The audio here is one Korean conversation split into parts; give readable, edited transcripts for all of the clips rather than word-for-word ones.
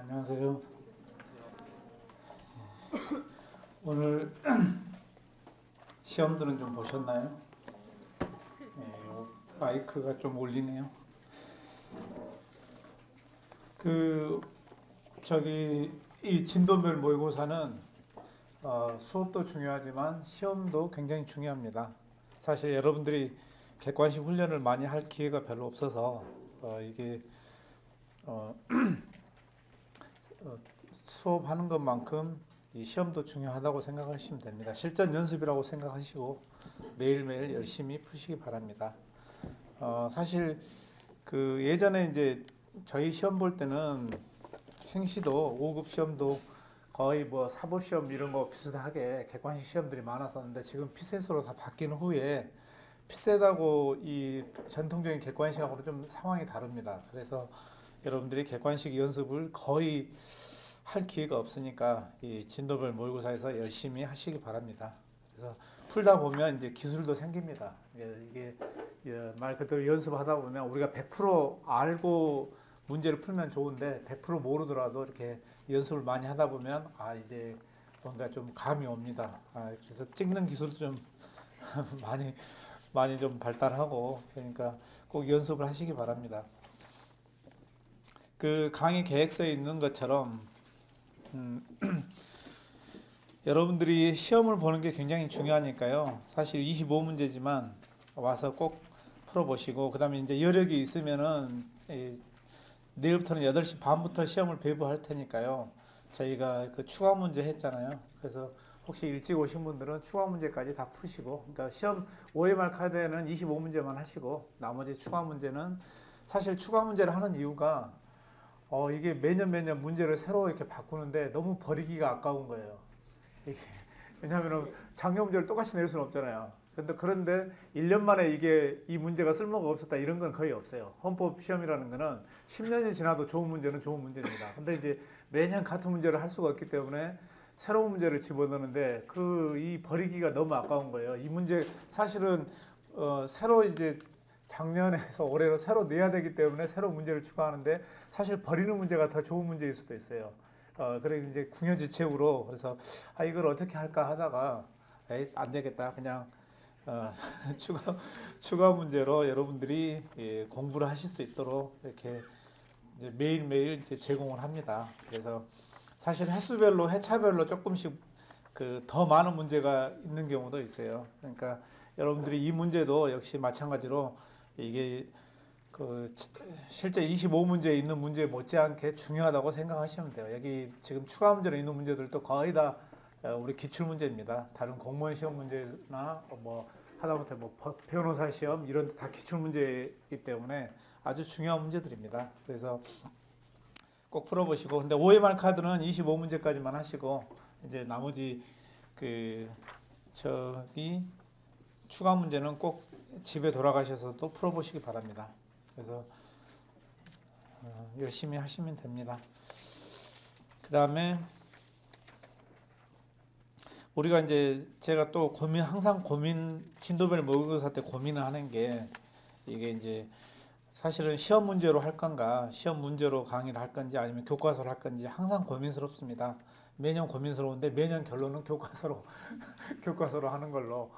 안녕하세요. 오늘 시험들은 좀 보셨나요? 마이크가 좀 울리네요. 이 진도별 모의고사는 수업도 중요하지만 시험도 굉장히 중요합니다. 사실 여러분들이 객관식 훈련을 많이 할 기회가 별로 없어서 이게 수업하는 것만큼 이 시험도 중요하다고 생각하시면 됩니다. 실전 연습이라고 생각하시고 매일매일 열심히 푸시기 바랍니다. 사실 예전에 이제 저희 시험 볼 때는 행시도 5급 시험도 거의 뭐 사법 시험 이런 거 비슷하게 객관식 시험들이 많았었는데 지금 피셋으로 다 바뀐 후에 피셋하고 이 전통적인 객관식하고는 좀 상황이 다릅니다. 그래서 여러분들이 객관식 연습을 거의 할 기회가 없으니까 이 진도별 모의고사에서 열심히 하시기 바랍니다. 그래서 풀다 보면 이제 기술도 생깁니다. 이게 말 그대로 연습하다 보면 우리가 100% 알고 문제를 풀면 좋은데 100% 모르더라도 이렇게 연습을 많이 하다 보면 이제 뭔가 좀 감이 옵니다. 그래서 찍는 기술도 좀 많이 좀 발달하고 그러니까 꼭 연습을 하시기 바랍니다. 그 강의 계획서에 있는 것처럼 여러분들이 시험을 보는 게 굉장히 중요하니까요. 사실 25문제지만 와서 꼭 풀어보시고 그 다음에 이제 여력이 있으면은 내일부터는 8시 반부터 시험을 배부할 테니까요. 저희가 그 추가 문제 했잖아요. 그래서 혹시 일찍 오신 분들은 추가 문제까지 다 푸시고, 그러니까 시험 OMR 카드에는 25문제만 하시고 나머지 추가 문제는 사실 추가 문제를 하는 이유가 이게 매년 문제를 새로 이렇게 바꾸는데 너무 버리기가 아까운 거예요. 왜냐하면 작년 문제를 똑같이 낼 수는 없잖아요. 그런데 1년 만에 이 문제가 쓸모가 없었다 이런 건 거의 없어요. 헌법 시험이라는 거는 10년이 지나도 좋은 문제는 좋은 문제입니다. 근데 이제 매년 같은 문제를 할 수가 없기 때문에 새로운 문제를 집어넣는데 이 버리기가 너무 아까운 거예요. 이 문제 사실은 새로 이제 작년에서 올해로 새로 내야 되기 때문에 새로 문제를 추가하는데 사실 버리는 문제가 더 좋은 문제일 수도 있어요. 그래서 이제 궁여지책으로 그래서 이걸 어떻게 할까 하다가 안 되겠다 그냥 추가 문제로 여러분들이 공부를 하실 수 있도록 이렇게 이제 매일매일 이제 제공을 합니다. 그래서 사실 횟수별로 회차별로 조금씩 더 많은 문제가 있는 경우도 있어요. 그러니까 여러분들이 이 문제도 역시 마찬가지로 이게 실제 25문제에 있는 문제 못지않게 중요하다고 생각하시면 돼요. 여기 지금 추가 문제로 있는 문제들도 거의 다 우리 기출 문제입니다. 다른 공무원 시험 문제나 뭐 하다못해 뭐 변호사 시험 이런 데 다 기출 문제이기 때문에 아주 중요한 문제들입니다. 그래서 꼭 풀어보시고, 근데 OMR 카드는 25문제까지만 하시고 이제 나머지 추가 문제는 꼭 집에 돌아가셔서 또 풀어보시기 바랍니다. 그래서 열심히 하시면 됩니다. 그 다음에 우리가 이제 제가 또 항상 진도별 모의고사 때 고민을 하는 게 이게 이제 사실은 시험 문제로 할 건가, 시험 문제로 강의를 할 건지 아니면 교과서로 할 건지 항상 고민스럽습니다. 매년 고민스러운데 매년 결론은 교과서로 하는 걸로.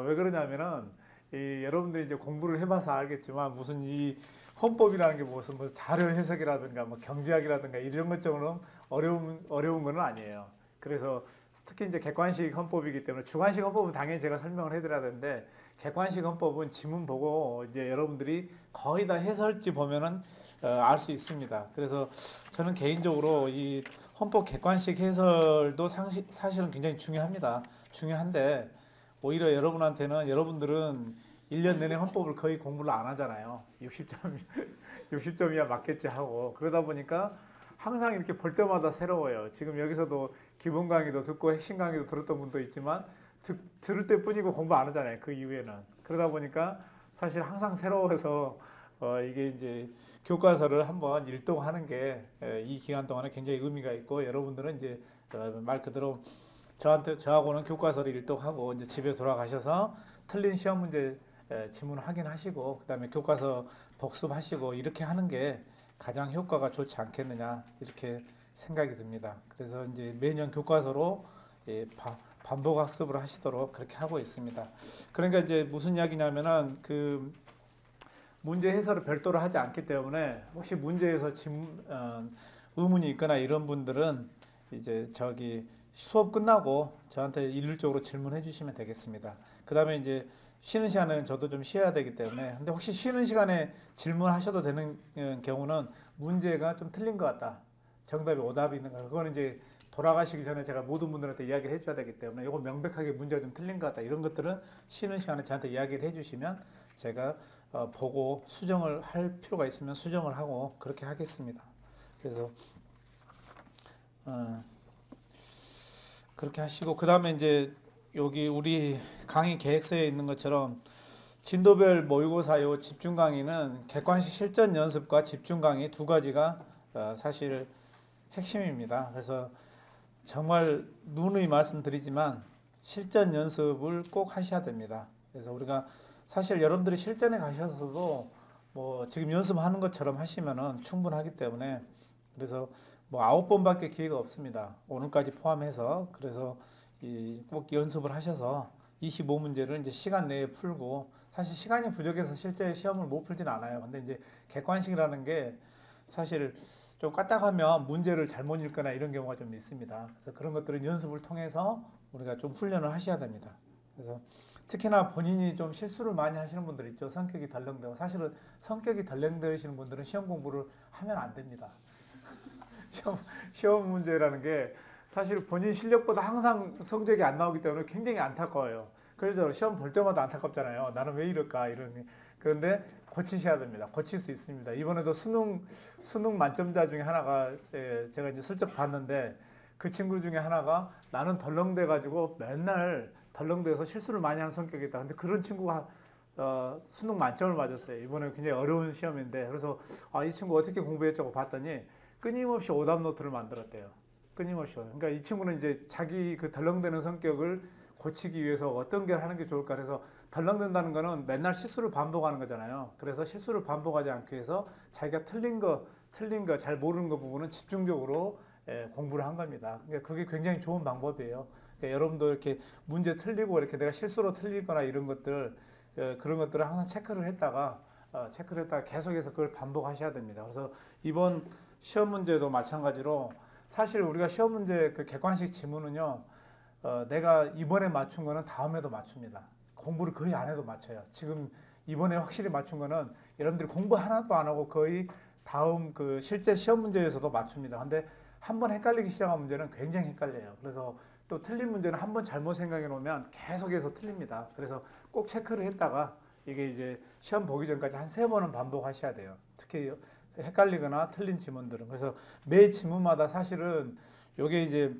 왜 그러냐면은 여러분들이 이제 공부를 해봐서 알겠지만 무슨 이 헌법이라는 게 무슨 자료 해석이라든가 뭐 경제학이라든가 이런 것처럼 어려운 건 아니에요. 그래서 특히 이제 객관식 헌법이기 때문에 주관식 헌법은 당연히 제가 설명을 해드려야 되는데 객관식 헌법은 지문 보고 이제 여러분들이 거의 다 해설지 보면은 알 수 있습니다. 그래서 저는 개인적으로 이 헌법 객관식 해설도 사실은 굉장히 중요합니다. 중요한데 오히려 여러분들은 1년 내내 헌법을 거의 공부를 안 하잖아요. 60점이야 맞겠지 하고 그러다 보니까 항상 이렇게 볼 때마다 새로워요. 지금 여기서도 기본 강의도 듣고 핵심 강의도 들었던 분도 있지만 들을 때뿐이고 공부 안 하잖아요. 그 이후에는. 그러다 보니까 사실 항상 새로워서 이게 이제 교과서를 한번 일독하는 게 이 기간 동안에 굉장히 의미가 있고 여러분들은 이제 말 그대로 저하고는 교과서를 일독하고 이제 집에 돌아가셔서 틀린 시험 문제 지문 확인하시고 그다음에 교과서 복습하시고 이렇게 하는 게 가장 효과가 좋지 않겠느냐 이렇게 생각이 듭니다. 그래서 이제 매년 교과서로 반복 학습을 하시도록 그렇게 하고 있습니다. 그러니까 이제 무슨 이야기냐면은 그 문제 해설을 별도로 하지 않기 때문에 혹시 문제에서 의문이 있거나 이런 분들은 이제 저기 수업 끝나고 저한테 일률적으로 질문해 주시면 되겠습니다. 그 다음에 이제 쉬는 시간에는 저도 좀 쉬어야 되기 때문에 근데 혹시 쉬는 시간에 질문하셔도 되는 경우는 문제가 좀 틀린 것 같다. 정답이 오답이 있는 거 그거는 이제 돌아가시기 전에 제가 모든 분들한테 이야기를 해줘야 되기 때문에 이거 명백하게 문제가 좀 틀린 것 같다. 이런 것들은 쉬는 시간에 저한테 이야기를 해주시면 제가 보고 수정을 할 필요가 있으면 수정을 하고 그렇게 하겠습니다. 그래서 그렇게 하시고 그 다음에 이제 여기 우리 강의 계획서에 있는 것처럼 진도별 모의고사 요 집중 강의는 객관식 실전 연습과 집중 강의 두 가지가 사실 핵심입니다. 그래서 정말 누누이 말씀드리지만 실전 연습을 꼭 하셔야 됩니다. 그래서 우리가 사실 여러분들이 실전에 가셔서도 뭐 지금 연습하는 것처럼 하시면은 충분하기 때문에 그래서 뭐 9번밖에 기회가 없습니다. 오늘까지 포함해서 그래서 꼭 연습을 하셔서 25문제를 이제 시간 내에 풀고 사실 시간이 부족해서 실제 시험을 못 풀진 않아요. 근데 이제 객관식이라는 게 사실 좀 까딱하면 문제를 잘못 읽거나 이런 경우가 좀 있습니다. 그래서 그런 것들은 연습을 통해서 우리가 좀 훈련을 하셔야 됩니다. 그래서 특히나 본인이 좀 실수를 많이 하시는 분들 있죠. 성격이 덜렁대고 사실은 성격이 덜렁대시는 분들은 시험 공부를 하면 안 됩니다. 시험 문제라는 게 사실 본인 실력보다 항상 성적이 안 나오기 때문에 굉장히 안타까워요. 그래서 시험 볼 때마다 안타깝잖아요. 나는 왜 이럴까 이런. 그런데 고치셔야 됩니다. 고칠 수 있습니다. 이번에도 수능 만점자 중에 하나가 제가 이제 슬쩍 봤는데 그 친구 중에 하나가 나는 덜렁대 가지고 맨날 덜렁대서 실수를 많이 하는 성격이다. 근데 그런 친구가 수능 만점을 맞았어요. 이번에 굉장히 어려운 시험인데 그래서 이 친구 어떻게 공부했자고 봤더니 끊임없이 오답 노트를 만들었대요. 끊임없이. 그러니까 이 친구는 이제 자기 그 덜렁대는 성격을 고치기 위해서 어떤 게 하는 게 좋을까 해서 덜렁댄다는 거는 맨날 실수를 반복하는 거잖아요. 그래서 실수를 반복하지 않기 위해서 자기가 틀린 거 잘 모르는 거 부분은 집중적으로 공부를 한 겁니다. 그러니까 그게 굉장히 좋은 방법이에요. 그러니까 여러분도 이렇게 문제 틀리고 이렇게 내가 실수로 틀리거나 이런 것들 그런 것들을 항상 체크를 했다가 계속해서 그걸 반복하셔야 됩니다. 그래서 이번 시험 문제도 마찬가지로 사실 우리가 시험 문제 그 객관식 지문은요, 내가 이번에 맞춘 거는 다음에도 맞춥니다. 공부를 거의 안 해도 맞춰요. 지금 이번에 확실히 맞춘 거는 여러분들이 공부 하나도 안 하고 거의 다음 그 실제 시험 문제에서도 맞춥니다. 근데 한번 헷갈리기 시작한 문제는 굉장히 헷갈려요. 그래서 또 틀린 문제는 한번 잘못 생각해 놓으면 계속해서 틀립니다. 그래서 꼭 체크를 했다가 이게 이제 시험 보기 전까지 한 3번은 반복하셔야 돼요. 특히 헷갈리거나 틀린 지문들은. 그래서 매 지문마다 사실은 요게 이제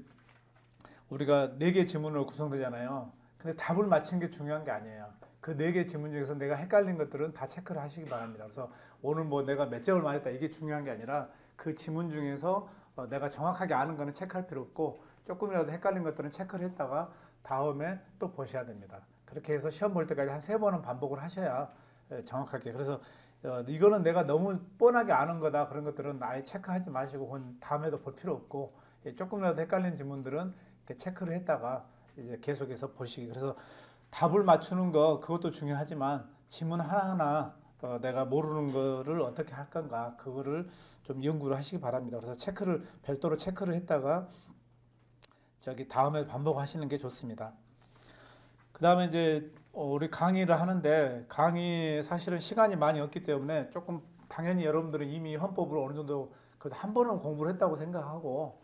우리가 4개 지문으로 구성되잖아요. 근데 답을 맞힌 게 중요한 게 아니에요. 그 4개 지문 중에서 내가 헷갈린 것들은 다 체크를 하시기 바랍니다. 그래서 오늘 뭐 내가 몇 점을 맞았다 이게 중요한 게 아니라 그 지문 중에서 내가 정확하게 아는 거는 체크할 필요 없고 조금이라도 헷갈린 것들은 체크를 했다가 다음에 또 보셔야 됩니다. 그렇게 해서 시험 볼 때까지 한 3번은 반복을 하셔야 정확하게. 그래서 이거는 내가 너무 뻔하게 아는 거다 그런 것들은 아예 체크하지 마시고 그건 다음에도 볼 필요 없고 조금이라도 헷갈린 지문들은 이렇게 체크를 했다가 이제 계속해서 보시기. 그래서 답을 맞추는 거 그것도 중요하지만 지문 하나하나 내가 모르는 거를 어떻게 할 건가 그거를 좀 연구를 하시기 바랍니다. 그래서 별도로 체크를 했다가 다음에 반복하시는 게 좋습니다. 그 다음에 이제 우리 강의를 하는데 강의 사실은 시간이 많이 없기 때문에 조금 당연히 여러분들은 이미 헌법을 어느 정도 한 번은 공부를 했다고 생각하고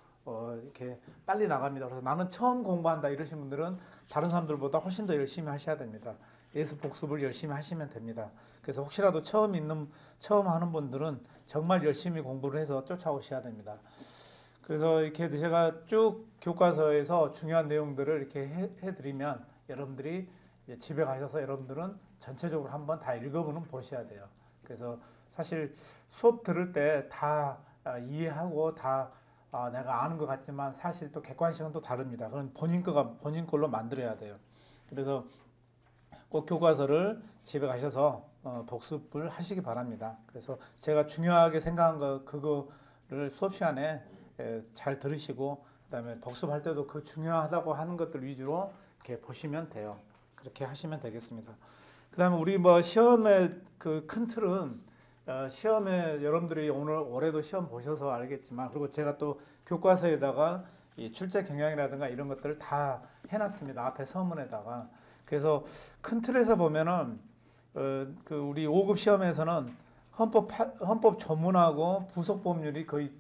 이렇게 빨리 나갑니다. 그래서 나는 처음 공부한다 이러신 분들은 다른 사람들보다 훨씬 더 열심히 하셔야 됩니다. 예습 복습을 열심히 하시면 됩니다. 그래서 혹시라도 처음 하는 분들은 정말 열심히 공부를 해서 쫓아오셔야 됩니다. 그래서 이렇게 제가 쭉 교과서에서 중요한 내용들을 이렇게 해드리면 여러분들이 이제 집에 가셔서 여러분들은 전체적으로 한번 다 보셔야 돼요. 그래서 사실 수업 들을 때 다 이해하고 다 내가 아는 것 같지만 사실 또 객관식은 또 다릅니다. 그건 본인 걸로 만들어야 돼요. 그래서 꼭 교과서를 집에 가셔서 복습을 하시기 바랍니다. 그래서 제가 중요하게 생각한 그거를 수업 시간에 잘 들으시고 그다음에 복습할 때도 그 중요하다고 하는 것들 위주로 이렇게 보시면 돼요. 그렇게 하시면 되겠습니다. 그다음에 우리 뭐 시험의 그 큰 틀은 시험에 여러분들이 올해도 시험 보셔서 알겠지만, 그리고 제가 또 교과서에다가 이 출제 경향이라든가 이런 것들을 다 해놨습니다. 앞에 서문에다가. 그래서 큰 틀에서 보면은 그 우리 5급 시험에서는 헌법 전문하고 부속 법률이 거의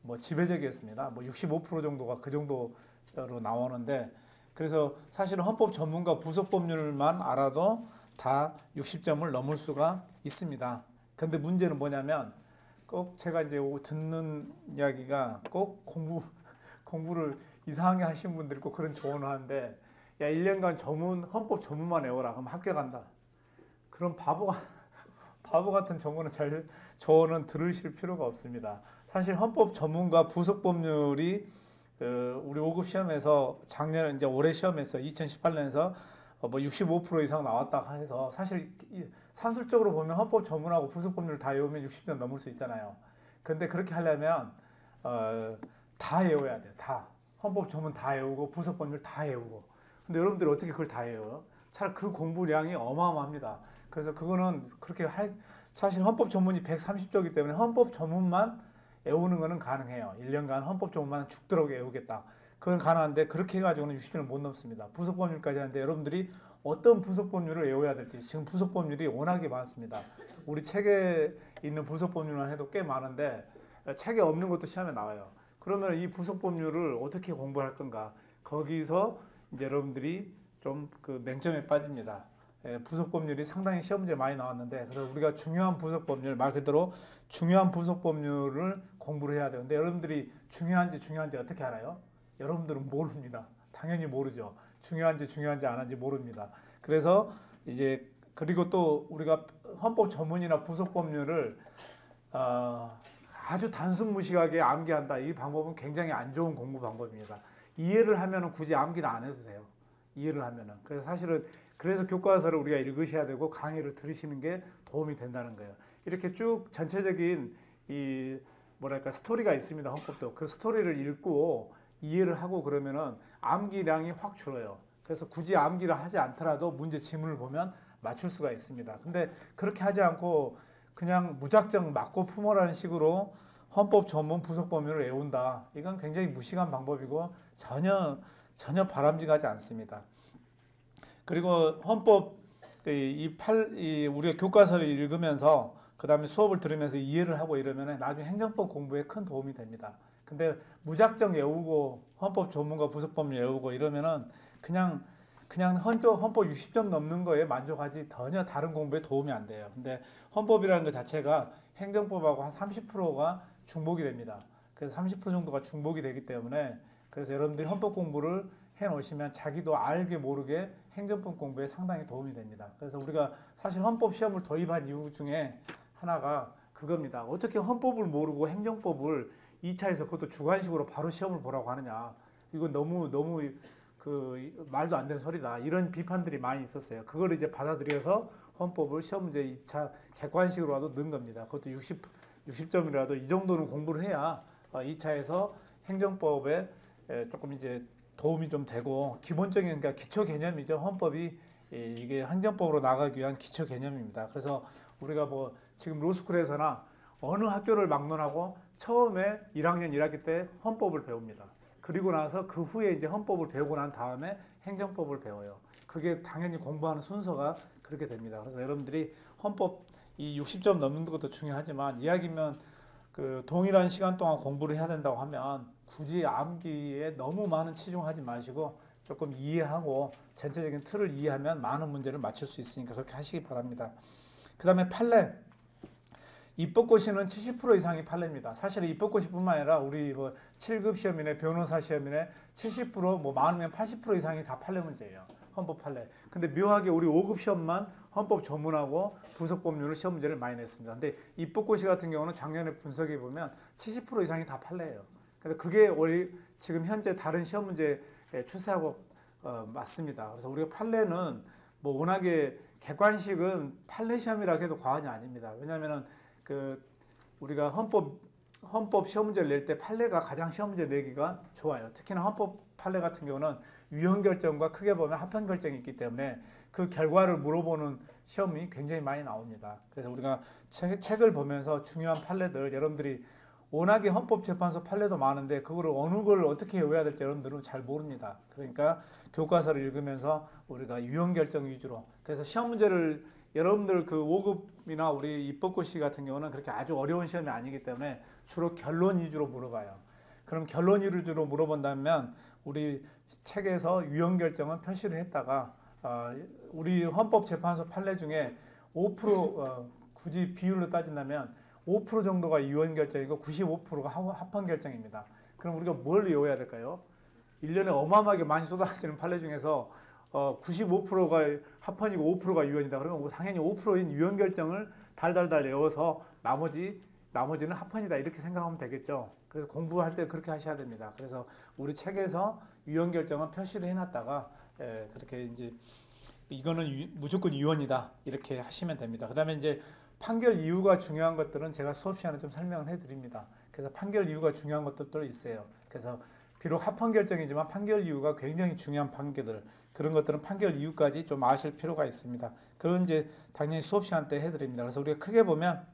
뭐 지배적이었습니다. 뭐 65% 정도가 그 정도로 나오는데, 그래서 사실은 헌법 전문과 부속 법률만 알아도 다 60점을 넘을 수가 있습니다. 근데 문제는 뭐냐면, 꼭 제가 이제 듣는 이야기가 꼭 공부를 이상하게 하신 분들이 꼭 그런 조언을 하는데, 야, 1년간 헌법 전문만 외워라. 그럼 학교 간다. 그럼 바보 같은 조언은 들으실 필요가 없습니다. 사실 헌법 전문과 부속 법률이 우리 5급 시험에서 작년 이제 올해 시험에서 2018년에서 뭐 65% 이상 나왔다 해서, 사실 산술적으로 보면 헌법 전문하고 부속 법률 다 외우면 60점 넘을 수 있잖아요. 그런데 그렇게 하려면 다 외워야 돼요. 다. 헌법 전문 다 외우고 부속 법률 다 외우고. 근데 여러분들이 어떻게 그걸 다 외워요? 차라리 그 공부량이 어마어마합니다. 그래서 그거는 사실 헌법 전문이 130조이기 때문에 헌법 전문만 외우는 거는 가능해요. 1년간 헌법 전문만 죽도록 외우겠다. 그건 가능한데, 그렇게 해가지고는 60점을 못 넘습니다. 부속 법률까지 하는데 여러분들이 어떤 부속 법률을 외워야 될지, 지금 부속 법률이 워낙에 많습니다. 우리 책에 있는 부속 법률만 해도 꽤 많은데 책에 없는 것도 시험에 나와요. 그러면 이 부속 법률을 어떻게 공부할 건가? 거기서 이제 여러분들이 좀 그 맹점에 빠집니다. 부속 법률이 상당히 시험 문제 많이 나왔는데, 그래서 우리가 중요한 부속 법률, 말 그대로 중요한 부속 법률을 공부를 해야 돼요. 근데 여러분들이 중요한지 어떻게 알아요? 여러분들은 모릅니다. 당연히 모르죠. 중요한지 안 한지 모릅니다. 그래서 이제 그리고 또 우리가 헌법 전문이나 부속 법률을 아주 단순 무식하게 암기한다. 이 방법은 굉장히 안 좋은 공부 방법입니다. 이해를 하면은 굳이 암기를 안 해도 돼요. 이해를 하면은. 그래서 사실은 교과서를 우리가 읽으셔야 되고 강의를 들으시는 게 도움이 된다는 거예요. 이렇게 쭉 전체적인 이 뭐랄까 스토리가 있습니다. 헌법도. 그 스토리를 읽고 이해를 하고 그러면은 암기량이 확 줄어요. 그래서 굳이 암기를 하지 않더라도 문제 지문을 보면 맞출 수가 있습니다. 근데 그렇게 하지 않고 그냥 무작정 맞고 품어라는 식으로 헌법 전문 부속 법률을 외운다. 이건 굉장히 무식한 방법이고 전혀 바람직하지 않습니다. 그리고 헌법 우리가 교과서를 읽으면서 그 다음에 수업을 들으면서 이해를 하고 이러면 나중에 행정법 공부에 큰 도움이 됩니다. 근데 무작정 외우고 헌법 전문과 부속 법률 외우고 이러면은 그냥 헌법 60점 넘는 거에 만족하지 전혀 다른 공부에 도움이 안 돼요. 근데 헌법이라는 것 자체가 행정법하고 한 30%가 중복이 됩니다. 그래서 30% 정도가 중복이 되기 때문에, 그래서 여러분들이 헌법 공부를 해 놓으시면 자기도 알게 모르게 행정법 공부에 상당히 도움이 됩니다. 그래서 우리가 사실 헌법 시험을 도입한 이유 중에 하나가 그겁니다. 어떻게 헌법을 모르고 행정법을 2차에서 그것도 주관식으로 바로 시험을 보라고 하느냐. 이건 너무 그 말도 안 되는 소리다. 이런 비판들이 많이 있었어요. 그걸 이제 받아들여서 헌법을 시험 문제 2차 객관식으로라도 넣은 겁니다. 그것도 60점이라도 이 정도는 공부를 해야 2차에서 행정법에 조금 이제 도움이 좀 되고, 기본적인 그러니까 기초 개념이죠. 헌법이 이게 행정법으로 나가기 위한 기초 개념입니다. 그래서 우리가 뭐 지금 로스쿨에서나 어느 학교를 막론하고 처음에 1학년 1학기 때 헌법을 배웁니다. 그리고 나서 그 후에 이제 헌법을 배우고 난 다음에 행정법을 배워요. 그게 당연히 공부하는 순서가 그렇게 됩니다. 그래서 여러분들이 헌법 이 60점 넘는 것도 중요하지만, 이야기면 그 동일한 시간 동안 공부를 해야 된다고 하면 굳이 암기에 너무 많은 치중하지 마시고 조금 이해하고 전체적인 틀을 이해하면 많은 문제를 맞출 수 있으니까 그렇게 하시기 바랍니다. 그 다음에 판례. 입법고시는 70% 이상이 판례입니다. 사실 입법고시뿐만 아니라 우리 뭐 7급 시험이네, 변호사 시험이네, 70% 뭐 많으면 80% 이상이 다 판례 문제예요. 헌법 판례. 근데 묘하게 우리 5급 시험만 헌법 전문하고 부속 법률을 시험 문제를 많이 냈습니다. 근데 입법고시 같은 경우는 작년에 분석해 보면 70% 이상이 다 판례예요. 그래서 그게 우리 지금 현재 다른 시험 문제 추세하고 맞습니다. 그래서 우리가 판례는 뭐 워낙에 객관식은 판례 시험이라 해도 과언이 아닙니다. 왜냐하면은 우리가 헌법 시험 문제를 낼 때 판례가 가장 시험 문제 내기가 좋아요. 특히나 헌법 판례 같은 경우는 유형 결정과 크게 보면 합헌 결정이 있기 때문에 그 결과를 물어보는 시험이 굉장히 많이 나옵니다. 그래서 우리가 책을 보면서 중요한 판례들, 여러분들이 워낙에 헌법재판소 판례도 많은데 그거를 어느 걸 어떻게 외워야 될지 여러분들은 잘 모릅니다. 그러니까 교과서를 읽으면서 우리가 유형 결정 위주로, 그래서 시험 문제를 여러분들 그 5급이나 우리 입법고시 같은 경우는 그렇게 아주 어려운 시험이 아니기 때문에 주로 결론 위주로 물어봐요. 그럼 결론 위주로 물어본다면 우리 책에서 유형 결정은 표시를 했다가 우리 헌법재판소 판례 중에 5% 굳이 비율로 따진다면 5% 정도가 유형 결정이고 95%가 합헌 결정입니다. 그럼 우리가 뭘 외워야 될까요? 1년에 어마어마하게 많이 쏟아지는 판례 중에서 95%가 합헌이고 5%가 유형이다. 그러면 당연히 5%인 유형 결정을 달달달 외워서 나머지는 합헌이다. 이렇게 생각하면 되겠죠. 그래서 공부할 때 그렇게 하셔야 됩니다. 그래서 우리 책에서 유형 결정은 표시를 해놨다가 그렇게 이제 이거는 무조건 유언이다. 이렇게 하시면 됩니다. 그다음에 이제 판결 이유가 중요한 것들은 제가 수업 시간에 좀 설명을 해드립니다. 그래서 판결 이유가 중요한 것들도 있어요. 그래서 비록 합헌 결정이지만 판결 이유가 굉장히 중요한 판결들, 그런 것들은 판결 이유까지 좀 아실 필요가 있습니다. 그건 이제 당연히 수업 시간 때 해드립니다. 그래서 우리가 크게 보면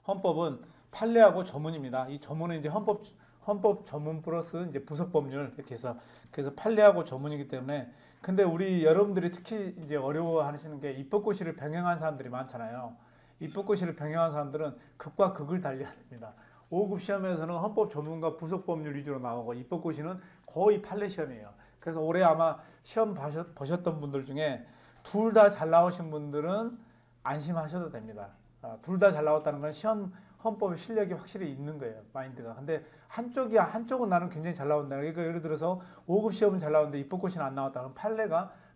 헌법은 판례하고 조문입니다. 이 조문은 이제 헌법 조문 플러스 이제 부속 법률 이렇게 해서 그래서 판례하고 조문이기 때문에, 근데 우리 여러분들이 특히 이제 어려워하시는 게 입법고시를 병행한 사람들이 많잖아요. 입법고시를 병행한 사람들은 극과 극을 달려야 됩니다. 5급 시험에서는 헌법 조문과 부속 법률 위주로 나오고 입법고시는 거의 판례 시험이에요. 그래서 올해 아마 시험 보셨던 분들 중에 둘 다 잘 나오신 분들은 안심하셔도 됩니다. 둘 다 잘 나왔다는 건 시험 헌법의 실력이 확실히 있는 거예요. 마인드가. 근데 한쪽은 나는 굉장히 잘 나온다. 그러니까 예를 들어서 5급 시험은 잘 나오는데 입법고시는 안 나왔다. 그럼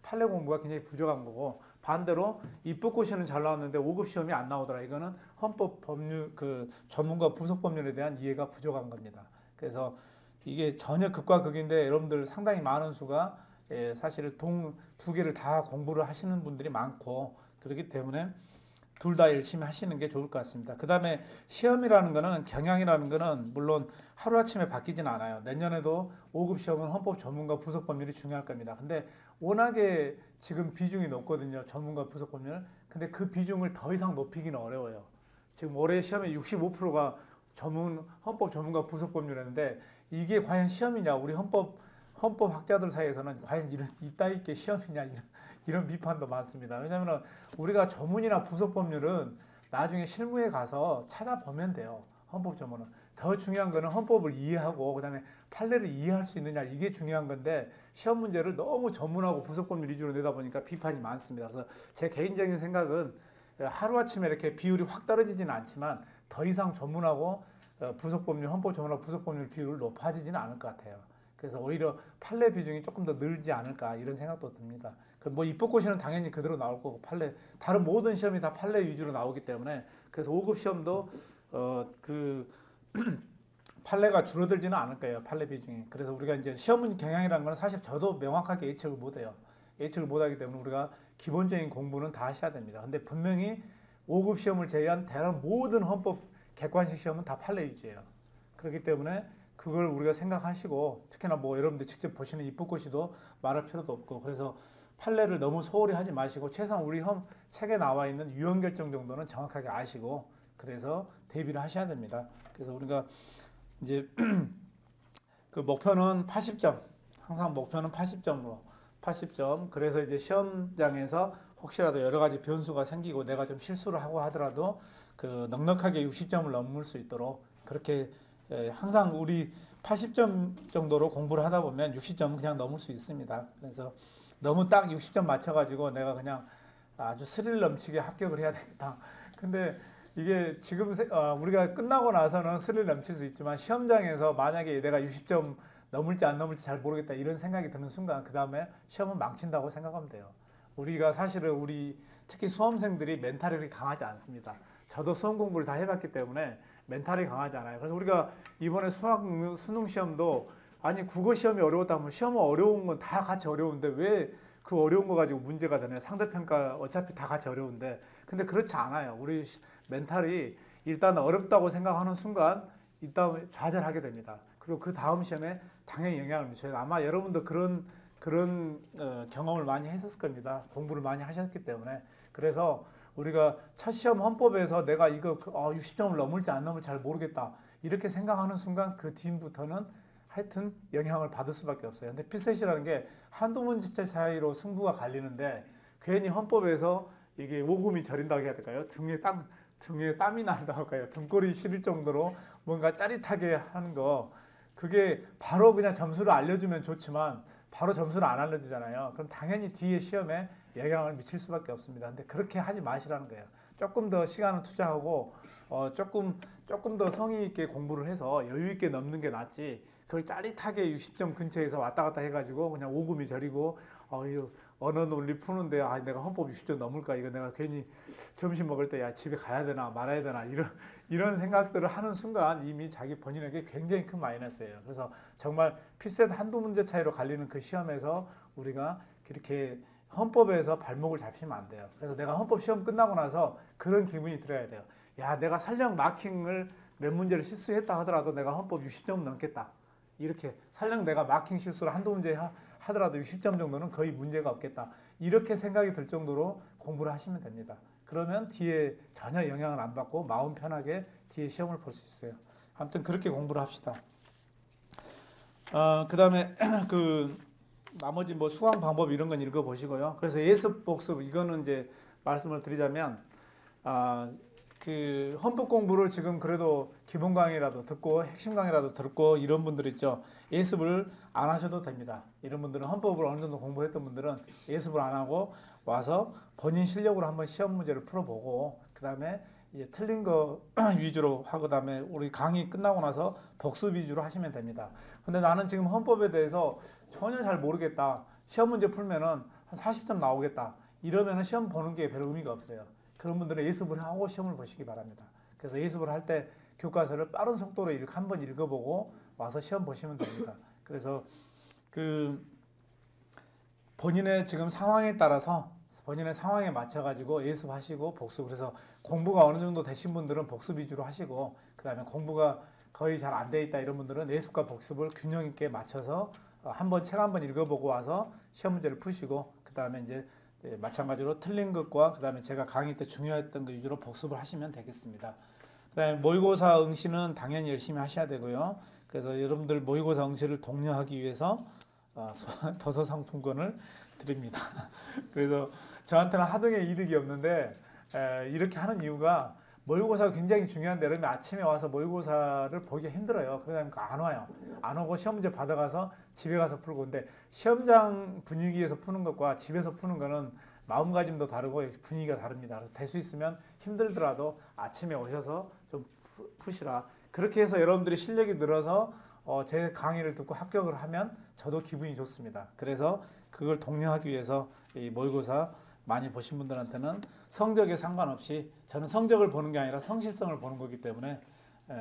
판례 공부가 굉장히 부족한 거고, 반대로 입법고시는 잘 나왔는데 5급 시험이 안 나오더라. 이거는 헌법 법률 전문가 부속 법률에 대한 이해가 부족한 겁니다. 그래서 이게 전혀 극과 극인데 여러분들 상당히 많은 수가 사실 두 개를 다 공부를 하시는 분들이 많고, 그렇기 때문에 둘 다 열심히 하시는 게 좋을 것 같습니다. 그 다음에 시험이라는 거는, 경향이라는 거는 물론 하루아침에 바뀌진 않아요. 내년에도 5급 시험은 헌법 전문가 부속 법률이 중요할 겁니다. 근데 워낙에 지금 비중이 높거든요. 전문가 부속 법률. 근데 그 비중을 더 이상 높이기는 어려워요. 지금 올해 시험에 65%가 헌법 전문가 부속 법률이었는데 이게 과연 시험이냐? 우리 헌법학자들 사이에서는 과연 이따위 게 시험이냐? 이런 비판도 많습니다. 왜냐하면 우리가 조문이나 부속 법률은 나중에 실무에 가서 찾아보면 돼요. 헌법 조문은. 더 중요한 거는 헌법을 이해하고 그다음에 판례를 이해할 수 있느냐, 이게 중요한 건데 시험 문제를 너무 전문하고 부속 법률 위주로 내다 보니까 비판이 많습니다. 그래서 제 개인적인 생각은 하루아침에 이렇게 비율이 확 떨어지지는 않지만 더 이상 전문하고 부속 법률, 헌법 조문하고 부속 법률 비율을 높아지지는 않을 것 같아요. 그래서 오히려 판례 비중이 조금 더 늘지 않을까 이런 생각도 듭니다. 뭐 입법고시는 당연히 그대로 나올 거고 다른 모든 시험이 다 판례 위주로 나오기 때문에, 그래서 5급 시험도 판례가 줄어들지는 않을 거예요. 판례 비중이. 그래서 우리가 이제 시험 경향이라는 건 사실 저도 명확하게 예측을 못해요. 예측을 못하기 때문에 우리가 기본적인 공부는 다 하셔야 됩니다. 근데 분명히 5급 시험을 제외한 대략 모든 헌법 객관식 시험은 다 판례 위주예요. 그렇기 때문에 그걸 우리가 생각하시고, 특히나 뭐 여러분들 직접 보시는 입법고시도 말할 필요도 없고, 그래서 판례를 너무 소홀히 하지 마시고 최소한 우리 책에 나와 있는 유형 결정 정도는 정확하게 아시고, 그래서 대비를 하셔야 됩니다. 그래서 우리가 이제 그 목표는 80점, 항상 목표는 80점으로 80점. 그래서 이제 시험장에서 혹시라도 여러 가지 변수가 생기고 내가 좀 실수를 하고 하더라도 그 넉넉하게 60점을 넘을 수 있도록 그렇게 항상 우리 80점 정도로 공부를 하다 보면 60점은 그냥 넘을 수 있습니다. 그래서 너무 딱 60점 맞춰가지고 내가 그냥 아주 스릴 넘치게 합격을 해야 되겠다. 근데 이게 지금 우리가 끝나고 나서는 스릴 넘칠 수 있지만 시험장에서 만약에 내가 60점 넘을지 안 넘을지 잘 모르겠다 이런 생각이 드는 순간 그 다음에 시험은 망친다고 생각하면 돼요. 우리가 사실은 특히 수험생들이 멘탈이 그렇게 강하지 않습니다. 저도 수험 공부를 다 해봤기 때문에 멘탈이 강하지 않아요. 그래서 우리가 이번에 수능 시험도, 아니 국어 시험이 어려웠다 하면 시험은 어려운 건 다 같이 어려운데 왜 그 어려운 거 가지고 문제가 되네요. 상대평가 어차피 다 같이 어려운데. 근데 그렇지 않아요. 우리 멘탈이 일단 어렵다고 생각하는 순간 일단 좌절하게 됩니다. 그리고 그 다음 시험에 당연히 영향을 미쳐요. 아마 여러분도 그런 경험을 많이 했었을 겁니다. 공부를 많이 하셨기 때문에. 그래서 우리가 첫 시험 헌법에서 내가 이거 60점을 넘을지 안 넘을지 잘 모르겠다. 이렇게 생각하는 순간 그 뒤부터는 하여튼 영향을 받을 수밖에 없어요. 근데 피셋이라는 게 한두 문제 차이로 승부가 갈리는데 괜히 헌법에서 이게 오금이 저린다고 해야 될까요? 등에 땀이 난다고 할까요? 등골이 시릴 정도로 뭔가 짜릿하게 하는 거, 그게 바로 그냥 점수를 알려주면 좋지만 바로 점수를 안 알려주잖아요. 그럼 당연히 뒤에 시험에 영향을 미칠 수밖에 없습니다. 근데 그렇게 하지 마시라는 거예요. 조금 더 시간을 투자하고 조금 더 성의 있게 공부를 해서 여유 있게 넘는 게 낫지, 그걸 짜릿하게 60점 근처에서 왔다 갔다 해가지고 그냥 오금이 저리고 이거 언어 논리 푸는데 내가 헌법 60점 넘을까, 이거 내가 괜히 점심 먹을 때 야 집에 가야 되나 말아야 되나 이런 생각들을 하는 순간 이미 자기 본인에게 굉장히 큰 마이너스예요. 그래서 정말 피셋 한두 문제 차이로 갈리는 그 시험에서 우리가 이렇게 헌법에서 발목을 잡히면 안 돼요. 그래서 내가 헌법 시험 끝나고 나서 그런 기분이 들어야 돼요. 야, 내가 설령 마킹을 몇 문제를 실수했다 하더라도 내가 헌법 60점 넘겠다. 이렇게 설령 내가 마킹 실수를 한두 문제 하더라도 60점 정도는 거의 문제가 없겠다. 이렇게 생각이 들 정도로 공부를 하시면 됩니다. 그러면 뒤에 전혀 영향을 안 받고 마음 편하게 뒤에 시험을 볼 수 있어요. 아무튼 그렇게 공부를 합시다. 그 다음에 나머지 뭐 수강 방법 이런 건 읽어보시고요. 그래서 예습 복습 이거는 이제 말씀을 드리자면 그 헌법 공부를 지금 그래도 기본 강의라도 듣고 핵심 강의라도 듣고 이런 분들 있죠. 예습을 안 하셔도 됩니다. 이런 분들은 헌법을 어느 정도 공부했던 분들은 예습을 안 하고 와서 본인 실력으로 한번 시험 문제를 풀어보고 그 다음에 이제 틀린 거 위주로 하고 그다음에 우리 강의 끝나고 나서 복습 위주로 하시면 됩니다. 근데 나는 지금 헌법에 대해서 전혀 잘 모르겠다. 시험 문제 풀면은 한 40점 나오겠다. 이러면은 시험 보는 게 별 의미가 없어요. 그런 분들은 예습을 하고 시험을 보시기 바랍니다. 그래서 예습을 할 때 교과서를 빠른 속도로 한번 읽어보고 와서 시험 보시면 됩니다. 그래서 본인의 지금 상황에 따라서 본인의 상황에 맞춰가지고 예습하시고 복습, 그래서 공부가 어느 정도 되신 분들은 복습 위주로 하시고 그 다음에 공부가 거의 잘 안 돼 있다 이런 분들은 예습과 복습을 균형 있게 맞춰서 책 한 번 읽어보고 와서 시험 문제를 푸시고 그 다음에 이제 마찬가지로 틀린 것과 그 다음에 제가 강의 때 중요했던 것 위주로 복습을 하시면 되겠습니다. 그 다음에 모의고사 응시는 당연히 열심히 하셔야 되고요. 그래서 여러분들 모의고사 응시를 독려하기 위해서 도서 상품권을 드립니다. 그래서 저한테는 하등의 이득이 없는데 이렇게 하는 이유가 모의고사가 굉장히 중요한데 여러분이 아침에 와서 모의고사를 보기가 힘들어요. 그러니까 안 와요. 안 오고 시험 문제 받아가서 집에 가서 풀고. 근데 시험장 분위기에서 푸는 것과 집에서 푸는 거는 마음가짐도 다르고 분위기가 다릅니다. 그래서 될 수 있으면 힘들더라도 아침에 오셔서 좀 푸시라. 그렇게 해서 여러분들이 실력이 늘어서 제 강의를 듣고 합격을 하면 저도 기분이 좋습니다. 그래서 그걸 독려하기 위해서 이 모의고사 많이 보신 분들한테는 성적에 상관없이 저는 성적을 보는 게 아니라 성실성을 보는 거기 때문에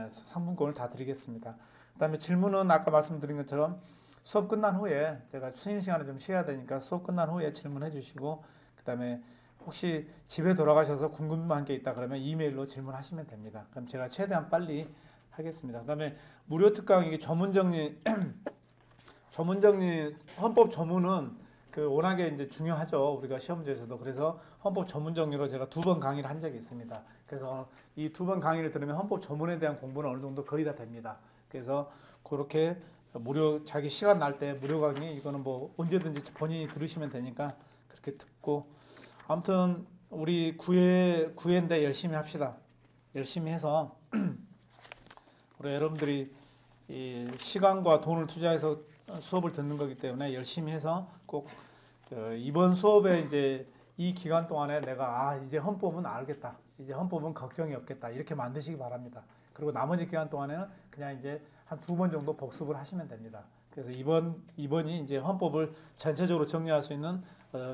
상품권을 다 드리겠습니다. 그 다음에 질문은 아까 말씀드린 것처럼 수업 끝난 후에 제가 쉬는 시간에 좀 쉬어야 되니까 수업 끝난 후에 질문해 주시고 그 다음에 혹시 집에 돌아가셔서 궁금한 게 있다 그러면 이메일로 질문하시면 됩니다. 그럼 제가 최대한 빨리 하겠습니다. 그 다음에 무료 특강 이게 전문정리 헌법 조문은 워낙에 이제 중요하죠. 우리가 시험 문제에서도. 그래서 헌법 전문 정리로 제가 2번 강의를 한 적이 있습니다. 그래서 이 2번 강의를 들으면 헌법 조문에 대한 공부는 어느 정도 거의 다 됩니다. 그래서 그렇게 무료 자기 시간 날 때 무료 강의 이거는 뭐 언제든지 본인이 들으시면 되니까 그렇게 듣고 아무튼 우리 9회인데 열심히 합시다. 열심히 해서 우리 여러분들이 이 시간과 돈을 투자해서 수업을 듣는 거기 때문에 열심히 해서 꼭 이번 수업에 이제 이 기간 동안에 내가 이제 헌법은 알겠다. 이제 헌법은 걱정이 없겠다. 이렇게 만드시기 바랍니다. 그리고 나머지 기간 동안에는 그냥 이제 한 2번 정도 복습을 하시면 됩니다. 그래서 이번이 이제 헌법을 전체적으로 정리할 수 있는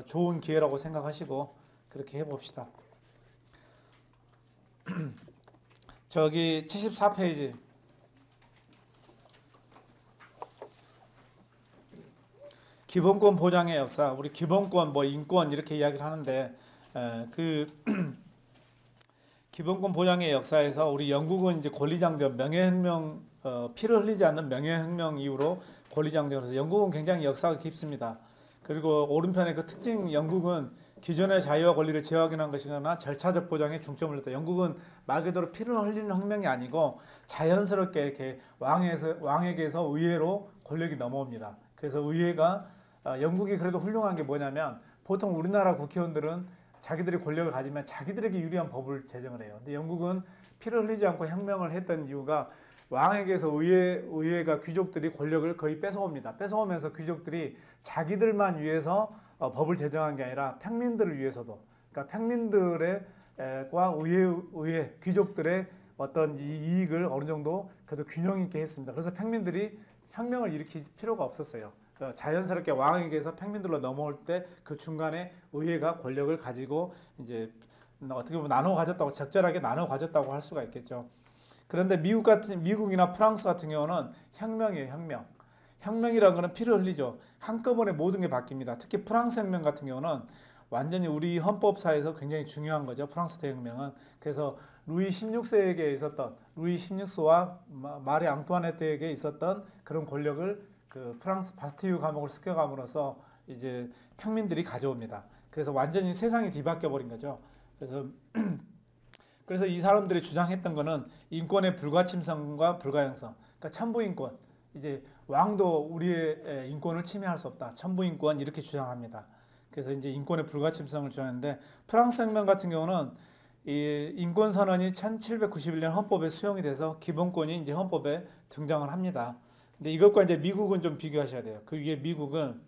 좋은 기회라고 생각하시고 그렇게 해봅시다. 저기 74페이지 기본권 보장의 역사, 우리 기본권, 뭐 인권 이렇게 이야기를 하는데 그 기본권 보장의 역사에서 우리 영국은 이제 권리장전, 명예혁명, 피를 흘리지 않는 명예혁명 이후로 권리장전에서 영국은 굉장히 역사가 깊습니다. 그리고 오른편의 그 특징, 영국은 기존의 자유와 권리를 제어하기는 것이거나 절차적 보장에 중점을 뒀다. 영국은 말 그대로 피를 흘리는 혁명이 아니고 자연스럽게 이렇게 왕에게서 의회로 권력이 넘어옵니다. 그래서 의회가 영국이 그래도 훌륭한 게 뭐냐면 보통 우리나라 국회의원들은 자기들이 권력을 가지면 자기들에게 유리한 법을 제정을 해요. 근데 영국은 피를 흘리지 않고 혁명을 했던 이유가 왕에게서 의회가 귀족들이 권력을 거의 뺏어옵니다. 뺏어오면서 귀족들이 자기들만 위해서 법을 제정한 게 아니라 평민들을 위해서도, 그러니까 평민들과 의회 귀족들의 어떤 이익을 어느 정도 그래도 균형 있게 했습니다. 그래서 평민들이 혁명을 일으킬 필요가 없었어요. 자연스럽게 왕에게서 평민들로 넘어올 때 그 중간에 의회가 권력을 가지고 이제 어떻게 보면 나눠 가졌다고, 적절하게 나눠 가졌다고 할 수가 있겠죠. 그런데 미국이나 프랑스 같은 경우는 혁명이에요, 혁명. 혁명이라는 것은 피를 흘리죠. 한꺼번에 모든 게 바뀝니다. 특히 프랑스 혁명 같은 경우는 완전히 우리 헌법사에서 굉장히 중요한 거죠. 프랑스 대혁명은. 그래서 루이 16세에게 있었던, 루이 16세와 마리 앙투아네트에게 있었던 그런 권력을 그 프랑스 바스티유 감옥을 습격함으로써 이제 평민들이 가져옵니다. 그래서 완전히 세상이 뒤바뀌어 버린 거죠. 그래서 이 사람들이 주장했던 거는 인권의 불가침성과 불가형성. 그러니까 천부인권. 이제 왕도 우리의 인권을 침해할 수 없다. 천부인권 이렇게 주장합니다. 그래서 이제 인권의 불가침성을 주장하는데 프랑스 혁명 같은 경우는 이 인권 선언이 1791년 헌법에 수용이 돼서 기본권이 이제 헌법에 등장을 합니다. 근데 이것과 이제 미국은 좀 비교하셔야 돼요. 그 위에 미국은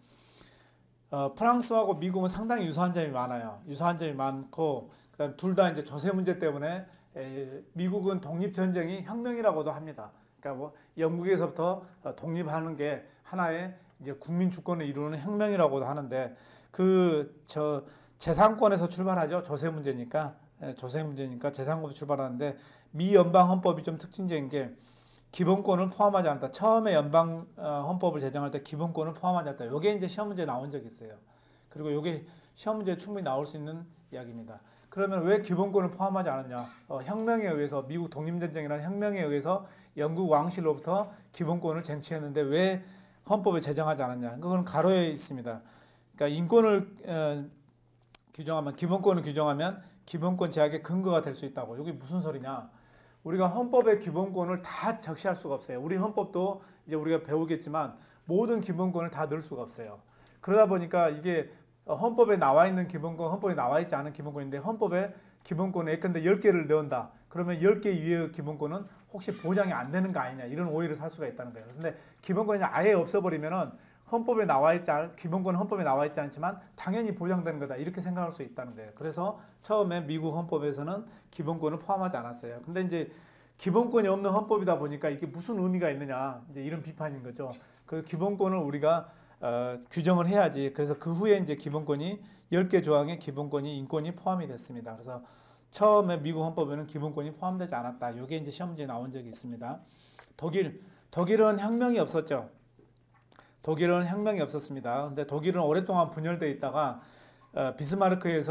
프랑스하고 미국은 상당히 유사한 점이 많아요. 유사한 점이 많고 그다음 둘 다 이제 조세 문제 때문에 미국은 독립 전쟁이 혁명이라고도 합니다. 그러니까 뭐 영국에서부터 독립하는 게 하나의 이제 국민 주권을 이루는 혁명이라고도 하는데 재산권에서 출발하죠. 조세 문제니까 재산권에서 출발하는데 미 연방 헌법이 좀 특징적인 게 기본권을 포함하지 않다. 처음에 연방 헌법을 제정할 때 기본권을 포함하지 않다. 이게 이제 시험 문제에 나온 적이 있어요. 그리고 이게 시험 문제에 충분히 나올 수 있는 이야기입니다. 그러면 왜 기본권을 포함하지 않았냐? 혁명에 의해서 미국 독립전쟁이라는 혁명에 의해서 영국 왕실로부터 기본권을 쟁취했는데 왜 헌법에 제정하지 않았냐? 그건 가로에 있습니다. 그러니까 인권을 규정하면 기본권을 규정하면 기본권 제약의 근거가 될 수 있다고. 이게 무슨 소리냐? 우리가 헌법의 기본권을 다 적시할 수가 없어요. 우리 헌법도 이제 우리가 배우겠지만 모든 기본권을 다 넣을 수가 없어요. 그러다 보니까 이게 헌법에 나와 있는 기본권, 헌법에 나와 있지 않은 기본권인데 헌법에 기본권에 예컨대 10개를 넣은다. 그러면 10개 이외의 기본권은 혹시 보장이 안 되는 거 아니냐 이런 오해를 살 수가 있다는 거예요. 그런데 기본권이 아예 없어버리면은 헌법에 나와 있지 않은 기본권은 헌법에 나와 있지 않지만 당연히 보장되는 거다 이렇게 생각할 수 있다는 거예요. 그래서 처음에 미국 헌법에서는 기본권을 포함하지 않았어요. 근데 이제 기본권이 없는 헌법이다 보니까 이게 무슨 의미가 있느냐 이제 이런 비판인 거죠. 그 기본권을 우리가 규정을 해야지. 그래서 그 후에 이제 기본권이 10개 조항에 기본권이 인권이 포함이 됐습니다. 그래서 처음에 미국 헌법에는 기본권이 포함되지 않았다. 이게 이제 시험 문제에 나온 적이 있습니다. 독일은 혁명이 없었죠. 독일은 혁명이 없었습니다. 근데 독일은 오랫동안 분열되어 있다가 비스마르크에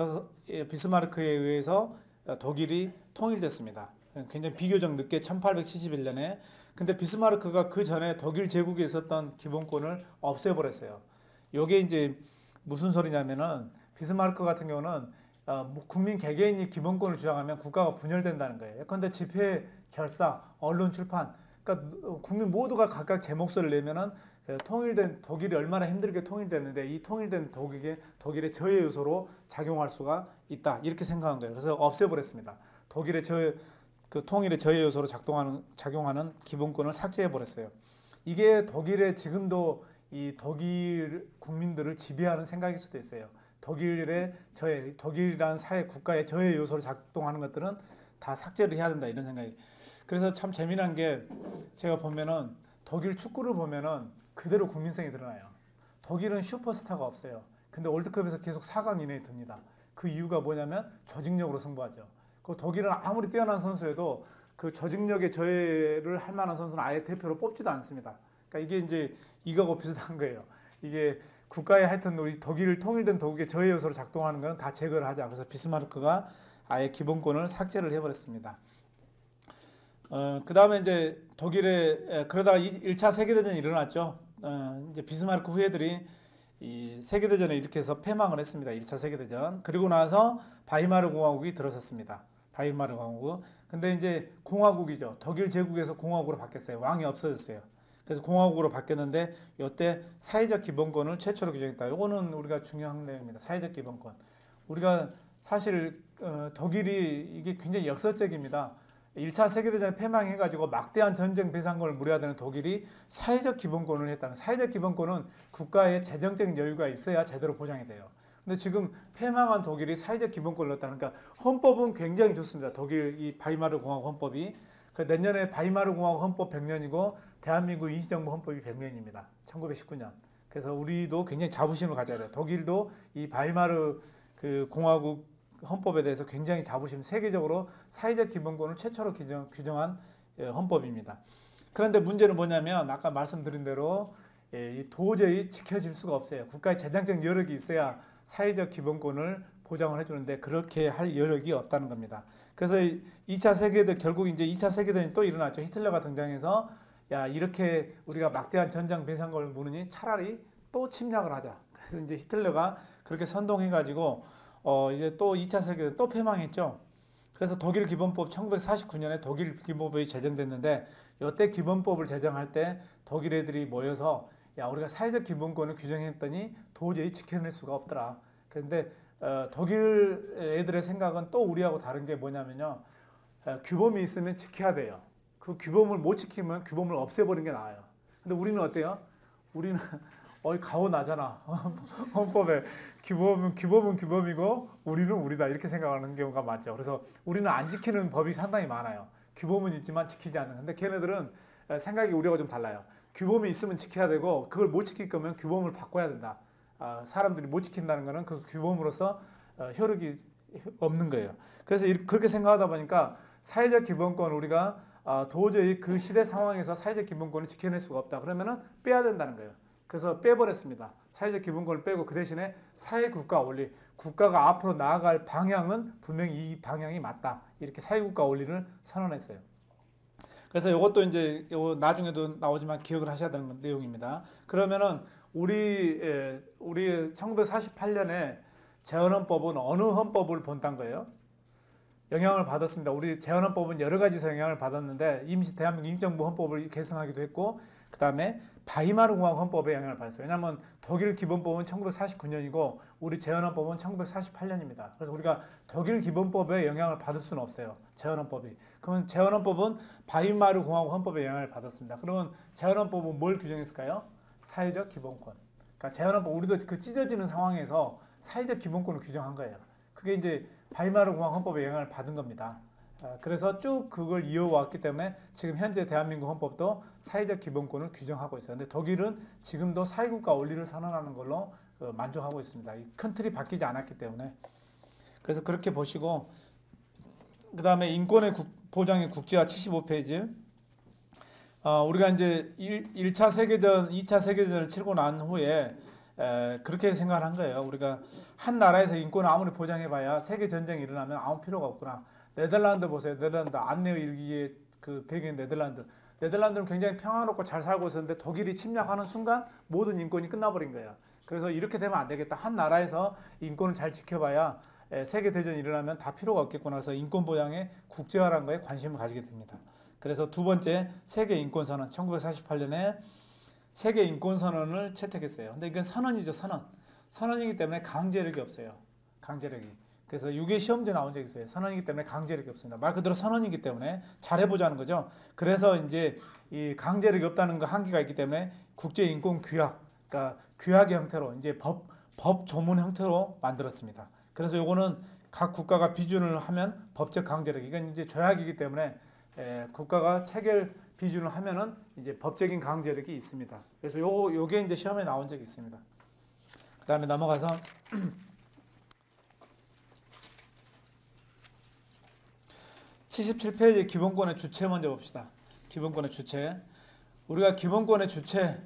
의해서 독일이 통일됐습니다. 굉장히 비교적 늦게 1871년에. 근데 비스마르크가 그 전에 독일 제국에 있었던 기본권을 없애버렸어요. 이게 이제 무슨 소리냐면은 비스마르크 같은 경우는 국민 개개인이 기본권을 주장하면 국가가 분열된다는 거예요. 예컨대 집회, 결사, 언론, 출판, 그러니까 국민 모두가 각각 제 목소리를 내면은 통일된 독일이 얼마나 힘들게 통일됐는데 이 통일된 독일의 저해 요소로 작용할 수가 있다 이렇게 생각한 거예요. 그래서 없애버렸습니다. 독일의 그 통일의 저해 요소로 작용하는 기본권을 삭제해 버렸어요. 이게 독일의 지금도 이 독일 국민들을 지배하는 생각일 수도 있어요. 독일이라는 사회 국가의 저해 요소로 작동하는 것들은 다 삭제를 해야 된다 이런 생각이. 그래서 참 재미난 게 제가 보면은 독일 축구를 보면은 그대로 국민성이 드러나요. 독일은 슈퍼스타가 없어요. 근데 월드컵에서 계속 4강 이내에 듭니다. 그 이유가 뭐냐면 조직력으로 승부하죠. 그 독일은 아무리 뛰어난 선수여도 그 조직력의 저해를 할 만한 선수는 아예 대표로 뽑지도 않습니다. 그러니까 이게 이제 이거하고 비슷한 거예요. 이게 국가에 하여튼 우리 독일 통일된 독일의 저해 요소로 작동하는 것은 다 제거를 하자. 그래서 비스마르크가 아예 기본권을 삭제를 해버렸습니다. 그 다음에 이제 독일에 그러다가 1차 세계대전이 일어났죠. 이제 비스마르크 후예들이 이 세계대전을 일으켜서 패망을 했습니다. 1차 세계대전. 그리고 나서 바이마르 공화국이 들어섰습니다. 바이마르 공화국. 근데 이제 공화국이죠. 독일 제국에서 공화국으로 바뀌었어요. 왕이 없어졌어요. 그래서 공화국으로 바뀌었는데 이때 사회적 기본권을 최초로 규정했다. 이거는 우리가 중요한 내용입니다. 사회적 기본권. 우리가 사실 독일이 이게 굉장히 역사적입니다. 1차 세계대전에 패망해가지고 막대한 전쟁 배상금을 물어야 되는 독일이 사회적 기본권을 했다는. 사회적 기본권은 국가의 재정적인 여유가 있어야 제대로 보장이 돼요. 근데 지금 패망한 독일이 사회적 기본권을 넣었다는. 그러니까 헌법은 굉장히 좋습니다. 독일 이 바이마르 공화국 헌법이. 내년에 바이마르 공화국 헌법 100년이고 대한민국 임시정부 헌법이 100년입니다. 1919년. 그래서 우리도 굉장히 자부심을 가져야 돼요. 독일도 이 바이마르 그 공화국 헌법에 대해서 굉장히 자부심, 세계적으로 사회적 기본권을 최초로 규정한 헌법입니다. 그런데 문제는 뭐냐면 아까 말씀드린 대로 도저히 지켜질 수가 없어요. 국가의 재정적 여력이 있어야 사회적 기본권을 보장을 해주는데 그렇게 할 여력이 없다는 겁니다. 그래서 2차 세계대전 결국 이제 2차 세계대전이 또 일어났죠. 히틀러가 등장해서 야 이렇게 우리가 막대한 전장 배상금을 무느니 차라리 또 침략을 하자. 그래서 이제 히틀러가 그렇게 선동해가지고 이제 또 2차 세계대전 또 패망했죠. 그래서 독일 기본법 1949년에 독일 기본법이 제정됐는데 이때 기본법을 제정할 때 독일 애들이 모여서 야 우리가 사회적 기본권을 규정했더니 도저히 지켜낼 수가 없더라. 그런데 독일 애들의 생각은 또 우리하고 다른 게 뭐냐면요. 규범이 있으면 지켜야 돼요. 그 규범을 못 지키면 규범을 없애버리는 게 나아요. 근데 우리는 어때요? 우리는 가오 나잖아. 헌법에 규범은 규범이고 우리는 우리다 이렇게 생각하는 경우가 많죠. 그래서 우리는 안 지키는 법이 상당히 많아요. 규범은 있지만 지키지 않는. 근데 걔네들은 생각이 우리하고 좀 달라요. 규범이 있으면 지켜야 되고 그걸 못 지킬 거면 규범을 바꿔야 된다. 사람들이 못 지킨다는 거는 그 규범으로서 효력이 없는 거예요. 그래서 그렇게 생각하다 보니까 사회적 기본권 우리가 도저히 그 시대 상황에서 사회적 기본권을 지켜낼 수가 없다. 그러면은 빼야 된다는 거예요. 그래서 빼버렸습니다. 사회적 기본권을 빼고 그 대신에 사회국가 원리, 국가가 앞으로 나아갈 방향은 분명히 이 방향이 맞다. 이렇게 사회국가 원리를 선언했어요. 그래서 이것도 이제 나중에도 나오지만 기억을 하셔야 되는 내용입니다. 그러면은 우리 1948년에 재헌헌법은 어느 헌법을 본딴 거예요? 영향을 받았습니다. 우리 재헌헌법은 여러 가지에서 영향을 받았는데 대한민국 임시정부 헌법을 개정하기도 했고 그 다음에 바이마르 공화국 헌법에 영향을 받았어요. 왜냐하면 독일 기본법은 1949년이고 우리 재헌헌법은 1948년입니다. 그래서 우리가 독일 기본법에 영향을 받을 수는 없어요. 재헌헌법이. 그러면 재헌헌법은 바이마르 공화국 헌법에 영향을 받았습니다. 그러면 재헌헌법은 뭘 규정했을까요? 사회적 기본권. 그러니까 재헌헌법 우리도 그 찢어지는 상황에서 사회적 기본권을 규정한 거예요. 그게 이제 바이마르 공화국 헌법에 영향을 받은 겁니다. 그래서 쭉 그걸 이어왔기 때문에 지금 현재 대한민국 헌법도 사회적 기본권을 규정하고 있어요. 근데 독일은 지금도 사회국가 원리를 선언하는 걸로 만족하고 있습니다. 큰 틀이 바뀌지 않았기 때문에. 그래서 그렇게 보시고 그 다음에 인권의 보장의 국제화 75페이지. 우리가 이제 1차 세계전, 2차 세계전을 치르고 난 후에 그렇게 생각을 한 거예요. 우리가 한 나라에서 인권을 아무리 보장해봐야 세계 전쟁이 일어나면 아무 필요가 없구나. 네덜란드 보세요. 네덜란드 안내의 일기의 그 배경인 네덜란드. 네덜란드는 굉장히 평화롭고 잘 살고 있었는데 독일이 침략하는 순간 모든 인권이 끝나버린 거예요. 그래서 이렇게 되면 안 되겠다. 한 나라에서 인권을 잘 지켜봐야 세계 대전이 일어나면 다 필요가 없겠구나. 그래서 인권 보장의 국제화라는 거에 관심을 가지게 됩니다. 그래서 두 번째 세계 인권선언 1948년에 세계 인권선언을 채택했어요. 근데 이건 선언이죠, 선언. 선언이기 때문에 강제력이 없어요. 강제력이. 그래서 이게 시험지에 나온 적이 있어요. 선언이기 때문에 강제력이 없습니다. 말 그대로 선언이기 때문에 잘해보자는 거죠. 그래서 이제 이 강제력이 없다는 거 한계가 있기 때문에 국제인권규약, 그러니까 규약의 형태로 이제 법 조문 형태로 만들었습니다. 그래서 요거는 각 국가가 비준을 하면 법적 강제력, 이건 이제 조약이기 때문에 국가가 체결 비준을 하면은 이제 법적인 강제력이 있습니다. 그래서 요게 이제 시험에 나온 적이 있습니다. 그 다음에 넘어가서 77페이지 기본권의 주체 먼저 봅시다. 기본권의 주체. 우리가 기본권의 주체,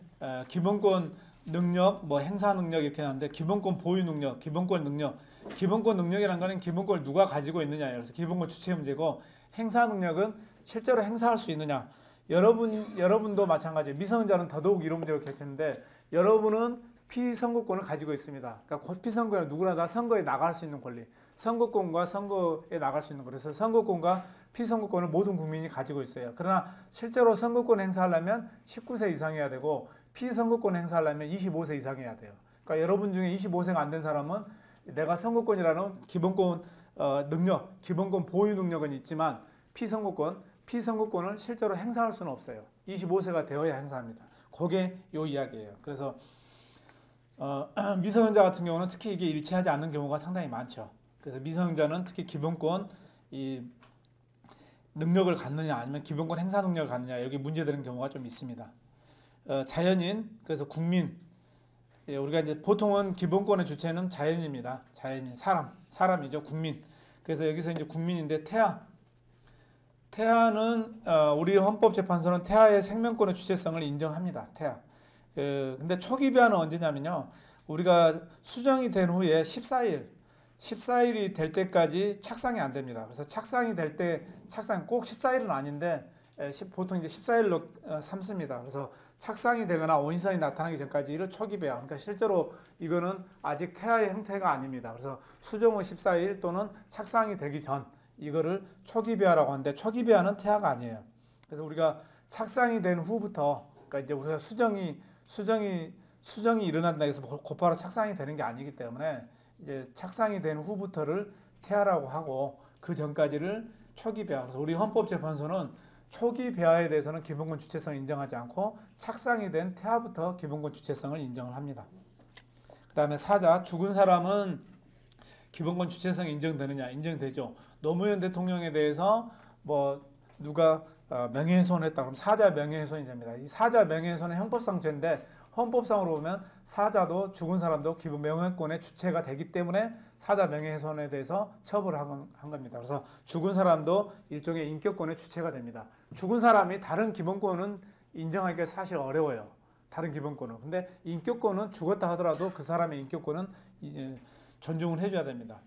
기본권 능력, 뭐 행사 능력 이렇게 하는데 기본권 보유 능력, 기본권 능력. 기본권 능력이라는 거는 기본권을 누가 가지고 있느냐예요. 그래서 기본권 주체 문제고 행사 능력은 실제로 행사할 수 있느냐. 여러분도 마찬가지예요. 미성년자는 더더욱 이런 문제가 겹치는데 여러분은 피선거권을 가지고 있습니다. 그러니까 피선거는 누구나 다 선거에 나갈 수 있는 권리. 선거권과 선거에 나갈 수 있는 거. 그래서 선거권과 피선거권을 모든 국민이 가지고 있어요. 그러나 실제로 선거권 행사하려면 19세 이상이어야 되고 피선거권 행사하려면 25세 이상이어야 돼요. 그러니까 여러분 중에 25세가 안 된 사람은 내가 선거권이라는 기본권 능력, 기본권 보유 능력은 있지만 피선거권을 실제로 행사할 수는 없어요. 25세가 되어야 행사합니다. 그게 요 이야기예요. 그래서 미성년자 같은 경우는 특히 이게 일치하지 않는 경우가 상당히 많죠. 그래서 미성년자는 특히 기본권 이 능력을 갖느냐 아니면 기본권 행사 능력을 갖느냐 여기 문제되는 경우가 좀 있습니다. 자연인 그래서 국민 우리가 이제 보통은 기본권의 주체는 자연입니다. 자연인 사람이죠. 국민. 그래서 여기서 이제 국민인데 태아는 우리 헌법재판소는 태아의 생명권의 주체성을 인정합니다. 태아. 근데 초기 배아는 언제냐면요. 우리가 수정이 된 후에 14일이 될 때까지 착상이 안 됩니다. 그래서 착상이 될 때 착상 꼭 14일은 아닌데 보통 이제 14일로 삼습니다. 그래서 착상이 되거나 원시선이 나타나기 전까지 이를 초기 배아. 그러니까 실제로 이거는 아직 태아의 형태가 아닙니다. 그래서 수정 후 14일 또는 착상이 되기 전 이거를 초기 배아라고 하는데 초기 배아는 태아가 아니에요. 그래서 우리가 착상이 된 후부터 그러니까 이제 우리가 수정이 일어난다 해서 곧바로 착상이 되는 게 아니기 때문에 이제 착상이 된 후부터를 태아라고 하고 그 전까지를 초기 배아. 그래서 우리 헌법재판소는 초기 배아에 대해서는 기본권 주체성을 인정하지 않고 착상이 된 태아부터 기본권 주체성을 인정을 합니다. 그 다음에 사자, 죽은 사람은 기본권 주체성이 인정되느냐? 인정되죠. 노무현 대통령에 대해서 뭐 누가 명예훼손했다 그러면 사자 명예훼손이 됩니다. 이 사자 명예훼손은 형법상 죄인데 헌법상으로 보면 사자도 죽은 사람도 기본 명예권의 주체가 되기 때문에 사자 명예훼손에 대해서 처벌을 한 겁니다. 그래서 죽은 사람도 일종의 인격권의 주체가 됩니다. 죽은 사람이 다른 기본권은 인정하기가 사실 어려워요. 다른 기본권은. 근데 인격권은 죽었다 하더라도 그 사람의 인격권은 이제 존중을 해줘야 됩니다.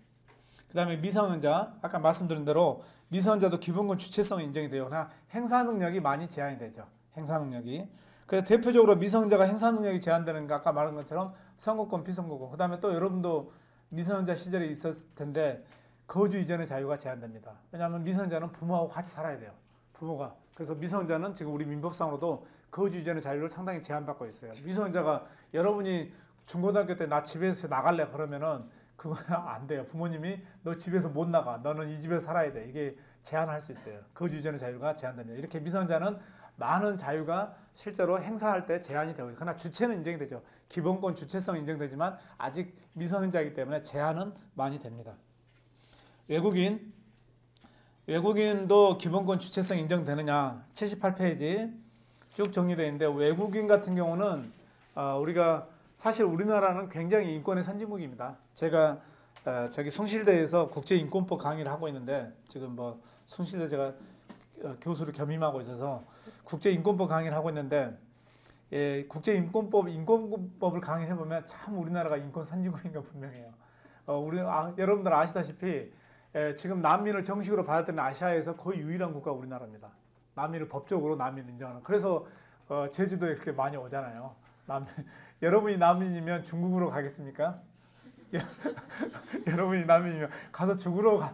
그 다음에 미성년자, 아까 말씀드린 대로 미성년자도 기본권 주체성이 인정이 돼요. 그러나 행사 능력이 많이 제한이 되죠. 행사 능력이. 그래서 대표적으로 미성년자가 행사 능력이 제한되는 거 아까 말한 것처럼 선거권, 피선거권. 그 다음에 또 여러분도 미성년자 시절에 있었을 텐데 거주 이전의 자유가 제한됩니다. 왜냐하면 미성년자는 부모하고 같이 살아야 돼요. 부모가. 그래서 미성년자는 지금 우리 민법상으로도 거주 이전의 자유를 상당히 제한받고 있어요. 미성년자가 여러분이 중고등학교 때 나 집에서 나갈래 그러면은 그거는 안 돼요. 부모님이 너 집에서 못 나가. 너는 이 집에서 살아야 돼. 이게 제한할 수 있어요. 거주 이전의 자유가 제한됩니다. 이렇게 미성년자는 많은 자유가 실제로 행사할 때 제한이 되고 있어요. 그러나 주체는 인정이 되죠. 기본권 주체성 인정되지만 아직 미성년자이기 때문에 제한은 많이 됩니다. 외국인도 기본권 주체성 인정되느냐? 78페이지 쭉 정리되어 있는데 외국인 같은 경우는 우리가 사실 우리나라는 굉장히 인권의 선진국입니다. 제가 저기 숭실대에서 국제인권법 강의를 하고 있는데 지금 뭐 숭실대 제가 교수를 겸임하고 있어서 국제인권법 강의를 하고 있는데 인권법을 강의해 보면 참 우리나라가 인권 선진국인 건 분명해요. 여러분들 아시다시피 지금 난민을 정식으로 받았던 아시아에서 거의 유일한 국가 우리나라입니다. 난민을 법적으로 난민 인정하는. 그래서 제주도에 이렇게 많이 오잖아요. 여러분이 난민이면 중국으로 가겠습니까? 여러분이 난민이면 가서 죽으러 가.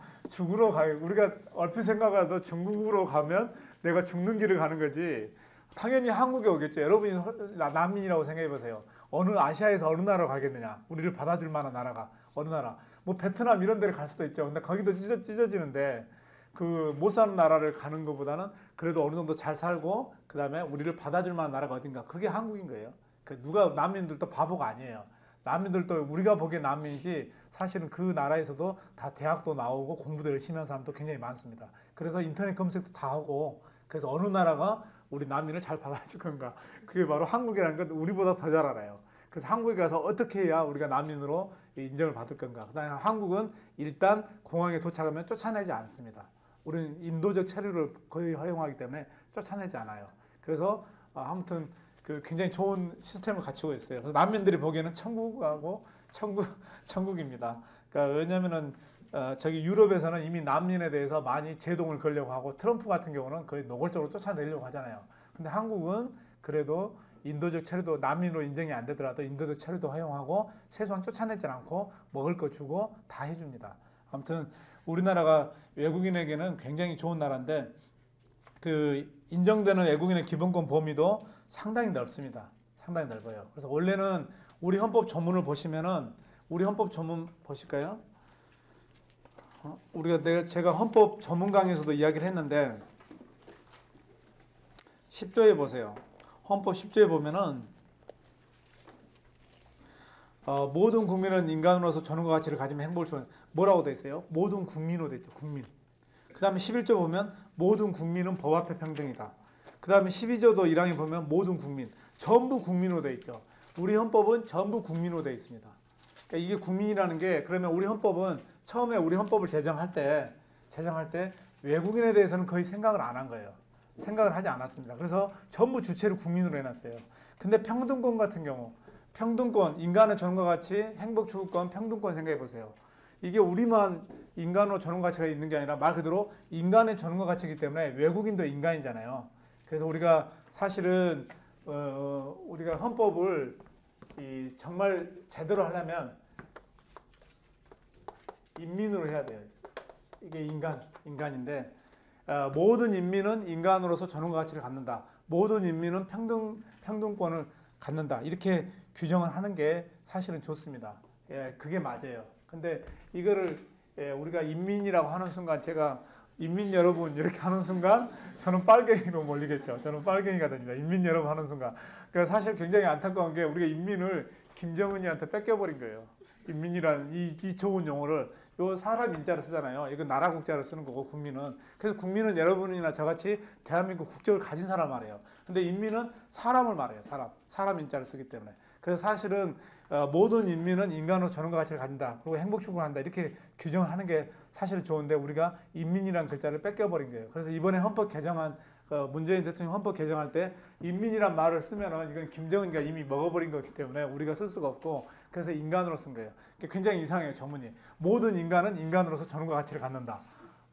우리가 얼핏 생각해도 중국으로 가면 내가 죽는 길을 가는 거지. 당연히 한국에 오겠죠. 여러분이 난민이라고 생각해 보세요. 어느 아시아에서 어느 나라로 가겠느냐? 우리를 받아줄 만한 나라가 어느 나라? 뭐 베트남 이런 데를 갈 수도 있죠. 근데 거기도 찢어지는데 그 못 사는 나라를 가는 것보다는 그래도 어느 정도 잘 살고 그 다음에 우리를 받아줄 만한 나라가 어딘가. 그게 한국인 거예요. 누가 난민들도 바보가 아니에요. 난민들도 우리가 보기엔 난민이지 사실은 그 나라에서도 다 대학도 나오고 공부도 열심히 하는 사람도 굉장히 많습니다. 그래서 인터넷 검색도 다 하고 그래서 어느 나라가 우리 난민을 잘 받아줄 건가. 그게 바로 한국이라는 건 우리보다 더 잘 알아요. 그래서 한국에 가서 어떻게 해야 우리가 난민으로 인정을 받을 건가. 그다음에 한국은 일단 공항에 도착하면 쫓아내지 않습니다. 우리는 인도적 체류를 거의 허용하기 때문에 쫓아내지 않아요. 그래서 아무튼 그 굉장히 좋은 시스템을 갖추고 있어요. 그래서 난민들이 보기에는 천국하고 천국입니다. 그러니까 왜냐하면은 저기 유럽에서는 이미 난민에 대해서 많이 제동을 걸려고 하고 트럼프 같은 경우는 거의 노골적으로 쫓아내려고 하잖아요. 근데 한국은 그래도 인도적 체류도 난민으로 인정이 안 되더라도 인도적 체류도 허용하고 최소한 쫓아내지 않고 먹을 거 주고 다 해줍니다. 아무튼 우리나라가 외국인에게는 굉장히 좋은 나라인데 그 인정되는 외국인의 기본권 범위도 상당히 넓습니다. 상당히 넓어요. 그래서 원래는 우리 헌법 조문을 보시면은 우리 헌법 조문 보실까요? 제가 헌법 조문 강의에서도 이야기를 했는데 10조에 보세요. 헌법 10조에 보면은 모든 국민은 인간으로서 존엄과 가치를 가지며 행복을 추구하는 뭐라고 되어 있어요? 모든 국민으로 되어 있죠. 국민. 그 다음에 11조 보면 모든 국민은 법 앞에 평등이다. 그 다음에 12조도 1항에 보면 모든 국민, 전부 국민으로 되어 있죠. 우리 헌법은 전부 국민으로 되어 있습니다. 그러니까 이게 국민이라는 게 그러면 우리 헌법은 처음에 우리 헌법을 제정할 때 외국인에 대해서는 거의 생각을 안 한 거예요. 생각을 하지 않았습니다. 그래서 전부 주체를 국민으로 해놨어요. 근데 평등권 같은 경우 평등권, 인간의 존엄과 가치, 행복 추구권, 평등권 생각해 보세요. 이게 우리만 인간으로 존엄 가치가 있는 게 아니라 말 그대로 인간의 존엄과 가치이기 때문에 외국인도 인간이잖아요. 그래서 우리가 사실은 우리가 헌법을 정말 제대로 하려면 인민으로 해야 돼요. 이게 인간인데 모든 인민은 인간으로서 존엄과 가치를 갖는다. 모든 인민은 평등권을 갖는다. 이렇게 규정을 하는 게 사실은 좋습니다. 예, 그게 맞아요. 근데 이거를 우리가 인민이라고 하는 순간 제가 인민 여러분 이렇게 하는 순간 저는 빨갱이로 몰리겠죠. 저는 빨갱이가 됩니다. 인민 여러분 하는 순간. 그러니까 사실 굉장히 안타까운 게 우리가 인민을 김정은이한테 뺏겨버린 거예요. 인민이라는 이 좋은 용어를 요 사람 인자를 쓰잖아요. 이건 나라 국자를 쓰는 거고 국민은. 그래서 국민은 여러분이나 저같이 대한민국 국적을 가진 사람 말이에요. 근데 인민은 사람을 말해요. 사람 인자를 쓰기 때문에. 그래서 사실은 모든 인민은 인간으로 존엄과 가치를 가진다. 그리고 행복 추구를 한다. 이렇게 규정을 하는 게 사실은 좋은데 우리가 인민이라는 글자를 뺏겨버린 거예요. 그래서 이번에 헌법 개정안 문재인 대통령 헌법 개정할 때 인민이란 말을 쓰면은 이건 김정은이가 이미 먹어버린 거기 때문에 우리가 쓸 수가 없고 그래서 인간으로 쓴 거예요. 굉장히 이상해요. 조문이. 모든 인간은 인간으로서 존엄과 가치를 갖는다.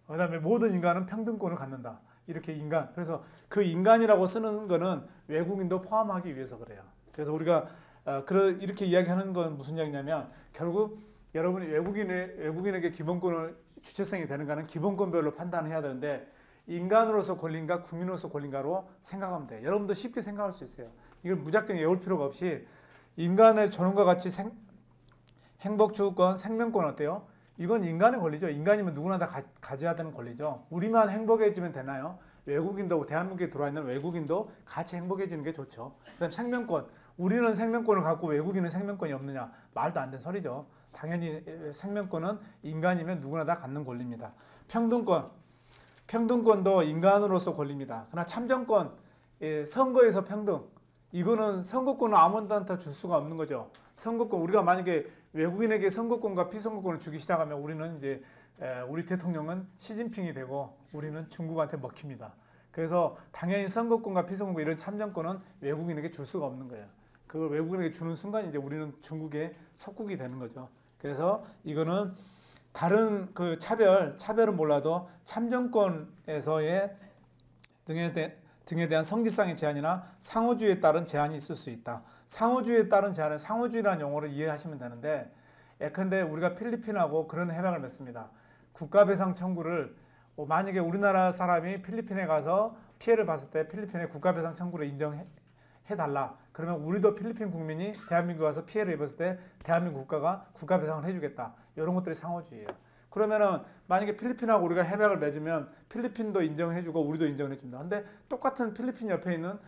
그 다음에 모든 인간은 평등권을 갖는다. 이렇게 인간. 그래서 그 인간이라고 쓰는 거는 외국인도 포함하기 위해서 그래요. 그래서 우리가 이렇게 이야기하는 건 무슨 이야기냐면 결국 여러분이 외국인에게 기본권을 주체성이 되는가는 기본권별로 판단해야 되는데 인간으로서 권리인가 국민으로서 권리인가로 생각하면 돼요. 여러분도 쉽게 생각할 수 있어요. 이걸 무작정 외울 필요가 없이 인간의 존엄과 가치, 행복 추구권, 생명권 어때요? 이건 인간의 권리죠. 인간이면 누구나 다 가져야 되는 권리죠. 우리만 행복해지면 되나요? 외국인도 대한민국에 들어와 있는 외국인도 같이 행복해지는 게 좋죠. 그다음 생명권. 우리는 생명권을 갖고 외국인은 생명권이 없느냐? 말도 안 되는 소리죠. 당연히 생명권은 인간이면 누구나 다 갖는 권리입니다. 평등권. 평등권도 인간으로서 권리입니다. 그러나 참정권, 선거에서 평등. 이거는 선거권을 아무한테 줄 수가 없는 거죠. 선거권, 우리가 만약에 외국인에게 선거권과 피선거권을 주기 시작하면 우리는 이제 우리 대통령은 시진핑이 되고 우리는 중국한테 먹힙니다. 그래서 당연히 선거권과 피선거권 이런 참정권은 외국인에게 줄 수가 없는 거예요. 그걸 외국인에게 주는 순간 이제 우리는 중국의 속국이 되는 거죠. 그래서 이거는 다른 그 차별은 몰라도 참정권에서의 등에 대한 성질상의 제한이나 상호주의에 따른 제한이 있을 수 있다. 상호주의에 따른 제한은 상호주의라는 용어를 이해하시면 되는데 예컨대 우리가 필리핀하고 그런 협약을 맺습니다. 국가배상 청구를 만약에 우리나라 사람이 필리핀에 가서 피해를 봤을 때 필리핀의 국가배상 청구를 인정해달라. 그러면 우리도 필리핀 국민이 대한민국에 와서 피해를 입었을 때 대한민국 국가가 국가배상을 해주겠다. 이런 것들이 상호주의예요. 그러면은 만약에 필리핀하고 우리가 협약을 맺으면 필리핀도 인정해주고 우리도 인정해준다. 근데 똑같은 필리핀 옆에 있는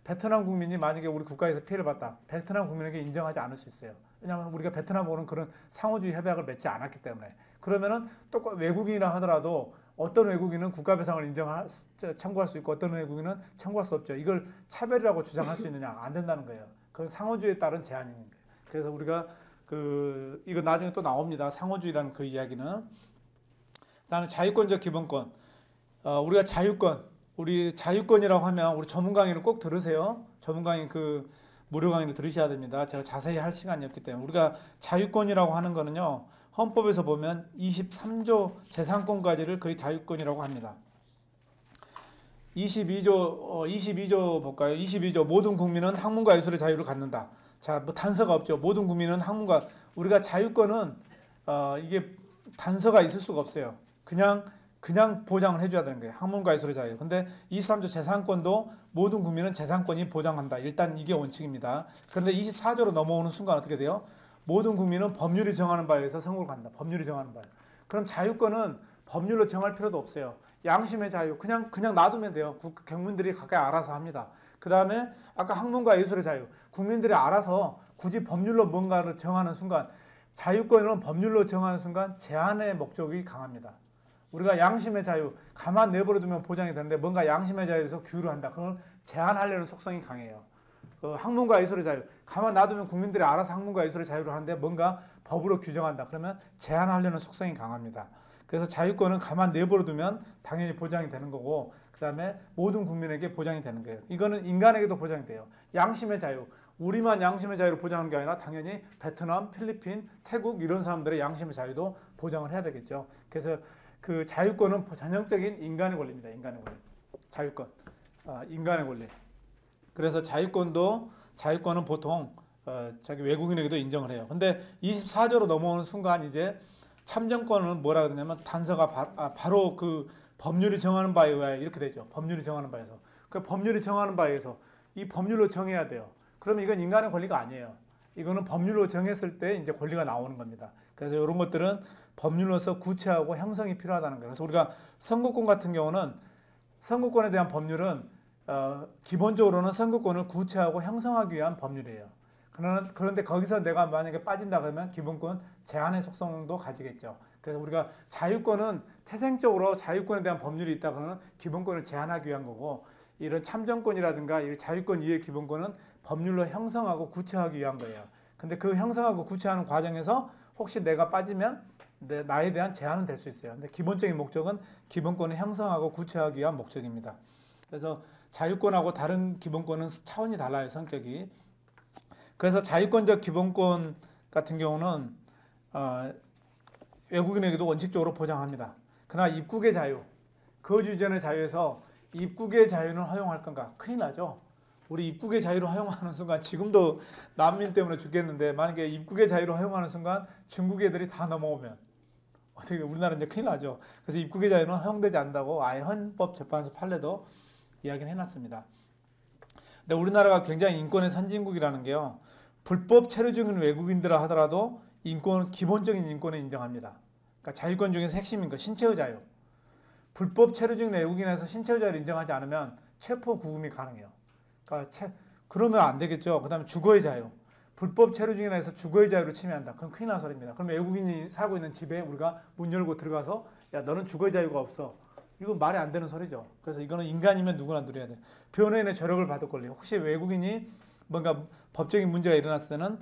베트남 국민이 만약에 우리 국가에서 피해를 봤다. 베트남 국민에게 인정하지 않을 수 있어요. 왜냐하면 우리가 베트남하고는 그런 상호주의 협약을 맺지 않았기 때문에. 그러면은 똑같 외국인이라 하더라도 어떤 외국인은 국가배상을 청구할 수 있고 어떤 외국인은 청구할 수 없죠. 이걸 차별이라고 주장할 수 있느냐? 안 된다는 거예요. 그건 상호주의에 따른 제한인 거예요. 그래서 우리가 이거 나중에 또 나옵니다. 상호주의라는 그 이야기는. 그다음에 자유권적 기본권. 우리가 자유권, 우리 자유권이라고 하면 우리 전문 강의를 꼭 들으세요. 전문 강의 그 무료 강의를 들으셔야 됩니다. 제가 자세히 할 시간이 없기 때문에. 우리가 자유권이라고 하는 거는요, 헌법에서 보면 23조 재산권까지를 거의 자유권이라고 합니다. 22조 볼까요? 22조 모든 국민은 학문과 예술의 자유를 갖는다. 자, 뭐 단서가 없죠. 모든 국민은 학문과, 우리가 자유권은 이게 단서가 있을 수가 없어요. 그냥 보장을 해줘야 되는 거예요. 학문과 예술의 자유. 근데 23조 재산권도 모든 국민은 재산권이 보장한다. 일단 이게 원칙입니다. 그런데 24조로 넘어오는 순간 어떻게 돼요? 모든 국민은 법률이 정하는 바에 의해서 선거를 간다. 법률이 정하는 바에. 그럼 자유권은 법률로 정할 필요도 없어요. 양심의 자유. 그냥 놔두면 돼요. 국민들이 각각 알아서 합니다. 그 다음에 아까 학문과 예술의 자유. 국민들이 알아서 굳이 법률로 뭔가를 정하는 순간, 자유권은 법률로 정하는 순간 제한의 목적이 강합니다. 우리가 양심의 자유, 가만 내버려두면 보장이 되는데 뭔가 양심의 자유에 대해서 규율을 한다. 그건 제한하려는 속성이 강해요. 학문과 예술의 자유, 가만 놔두면 국민들이 알아서 학문과 예술의 자유를 하는데 뭔가 법으로 규정한다. 그러면 제한하려는 속성이 강합니다. 그래서 자유권은 가만 내버려두면 당연히 보장이 되는 거고, 그 다음에 모든 국민에게 보장이 되는 거예요. 이거는 인간에게도 보장이 돼요. 양심의 자유, 우리만 양심의 자유를 보장하는 게 아니라 당연히 베트남, 필리핀, 태국 이런 사람들의 양심의 자유도 보장을 해야 되겠죠. 그래서 그 자유권은 전형적인 인간의 권리입니다. 인간의 권리. 자유권. 인간의 권리. 그래서 자유권은 보통 자기 외국인에게도 인정을 해요. 근데 24조로 넘어오는 순간 이제 참정권은 뭐라 그러냐면 단서가 바로 그 법률이 정하는 바에 의해 이렇게 되죠. 법률이 정하는 바에서. 그 법률이 정하는 바에 의해서 이 법률로 정해야 돼요. 그러면 이건 인간의 권리가 아니에요. 이거는 법률로 정했을 때 이제 권리가 나오는 겁니다. 그래서 이런 것들은 법률로서 구체하고 형성이 필요하다는 거예요. 그래서 우리가 선거권 같은 경우는 선거권에 대한 법률은 기본적으로는 선거권을 구체하고 형성하기 위한 법률이에요. 그런데 거기서 내가 만약에 빠진다 그러면 기본권 제한의 속성도 가지겠죠. 그래서 우리가 자유권은 태생적으로 자유권에 대한 법률이 있다 그러면 기본권을 제한하기 위한 거고, 이런 참정권이라든가 이 자유권 이외의 기본권은 법률로 형성하고 구체하기 위한 거예요. 근데 그 형성하고 구체하는 과정에서 혹시 내가 빠지면 나에 대한 제한은 될 수 있어요. 근데 기본적인 목적은 기본권을 형성하고 구체하기 위한 목적입니다. 그래서 자유권하고 다른 기본권은 차원이 달라요, 성격이. 그래서 자유권적 기본권 같은 경우는 외국인에게도 원칙적으로 보장합니다. 그러나 입국의 자유, 거주 이전의 자유에서 입국의 자유는 허용할 건가? 큰일 나죠. 우리 입국의 자유를 허용하는 순간, 지금도 난민 때문에 죽겠는데 만약에 입국의 자유를 허용하는 순간 중국 애들이 다 넘어오면 어떻게 우리나라 이제 큰일 나죠. 그래서 입국의 자유는 허용되지 않는다고 아예 헌법재판소 판례도 이야기를 해놨습니다. 근데 우리나라가 굉장히 인권의 선진국이라는 게요, 불법 체류 중인 외국인들라 하더라도 기본적인 인권을 인정합니다. 그러니까 자유권 중에서 핵심인 거 신체의 자유. 불법 체류 중인 외국인에서 신체의 자유를 인정하지 않으면 체포 구금이 가능해요. 그러니까 그러면 안 되겠죠. 그다음에 주거의 자유. 불법 체류 중인에서 주거의 자유를 침해한다. 그럼 큰일 난 소리입니다. 그럼 외국인이 살고 있는 집에 우리가 문 열고 들어가서 야, 너는 주거의 자유가 없어. 이건 말이 안 되는 소리죠. 그래서 이거는 인간이면 누구나 누려야 돼요. 변호인의 저력을 받을 권리. 혹시 외국인이 뭔가 법적인 문제가 일어났을 때는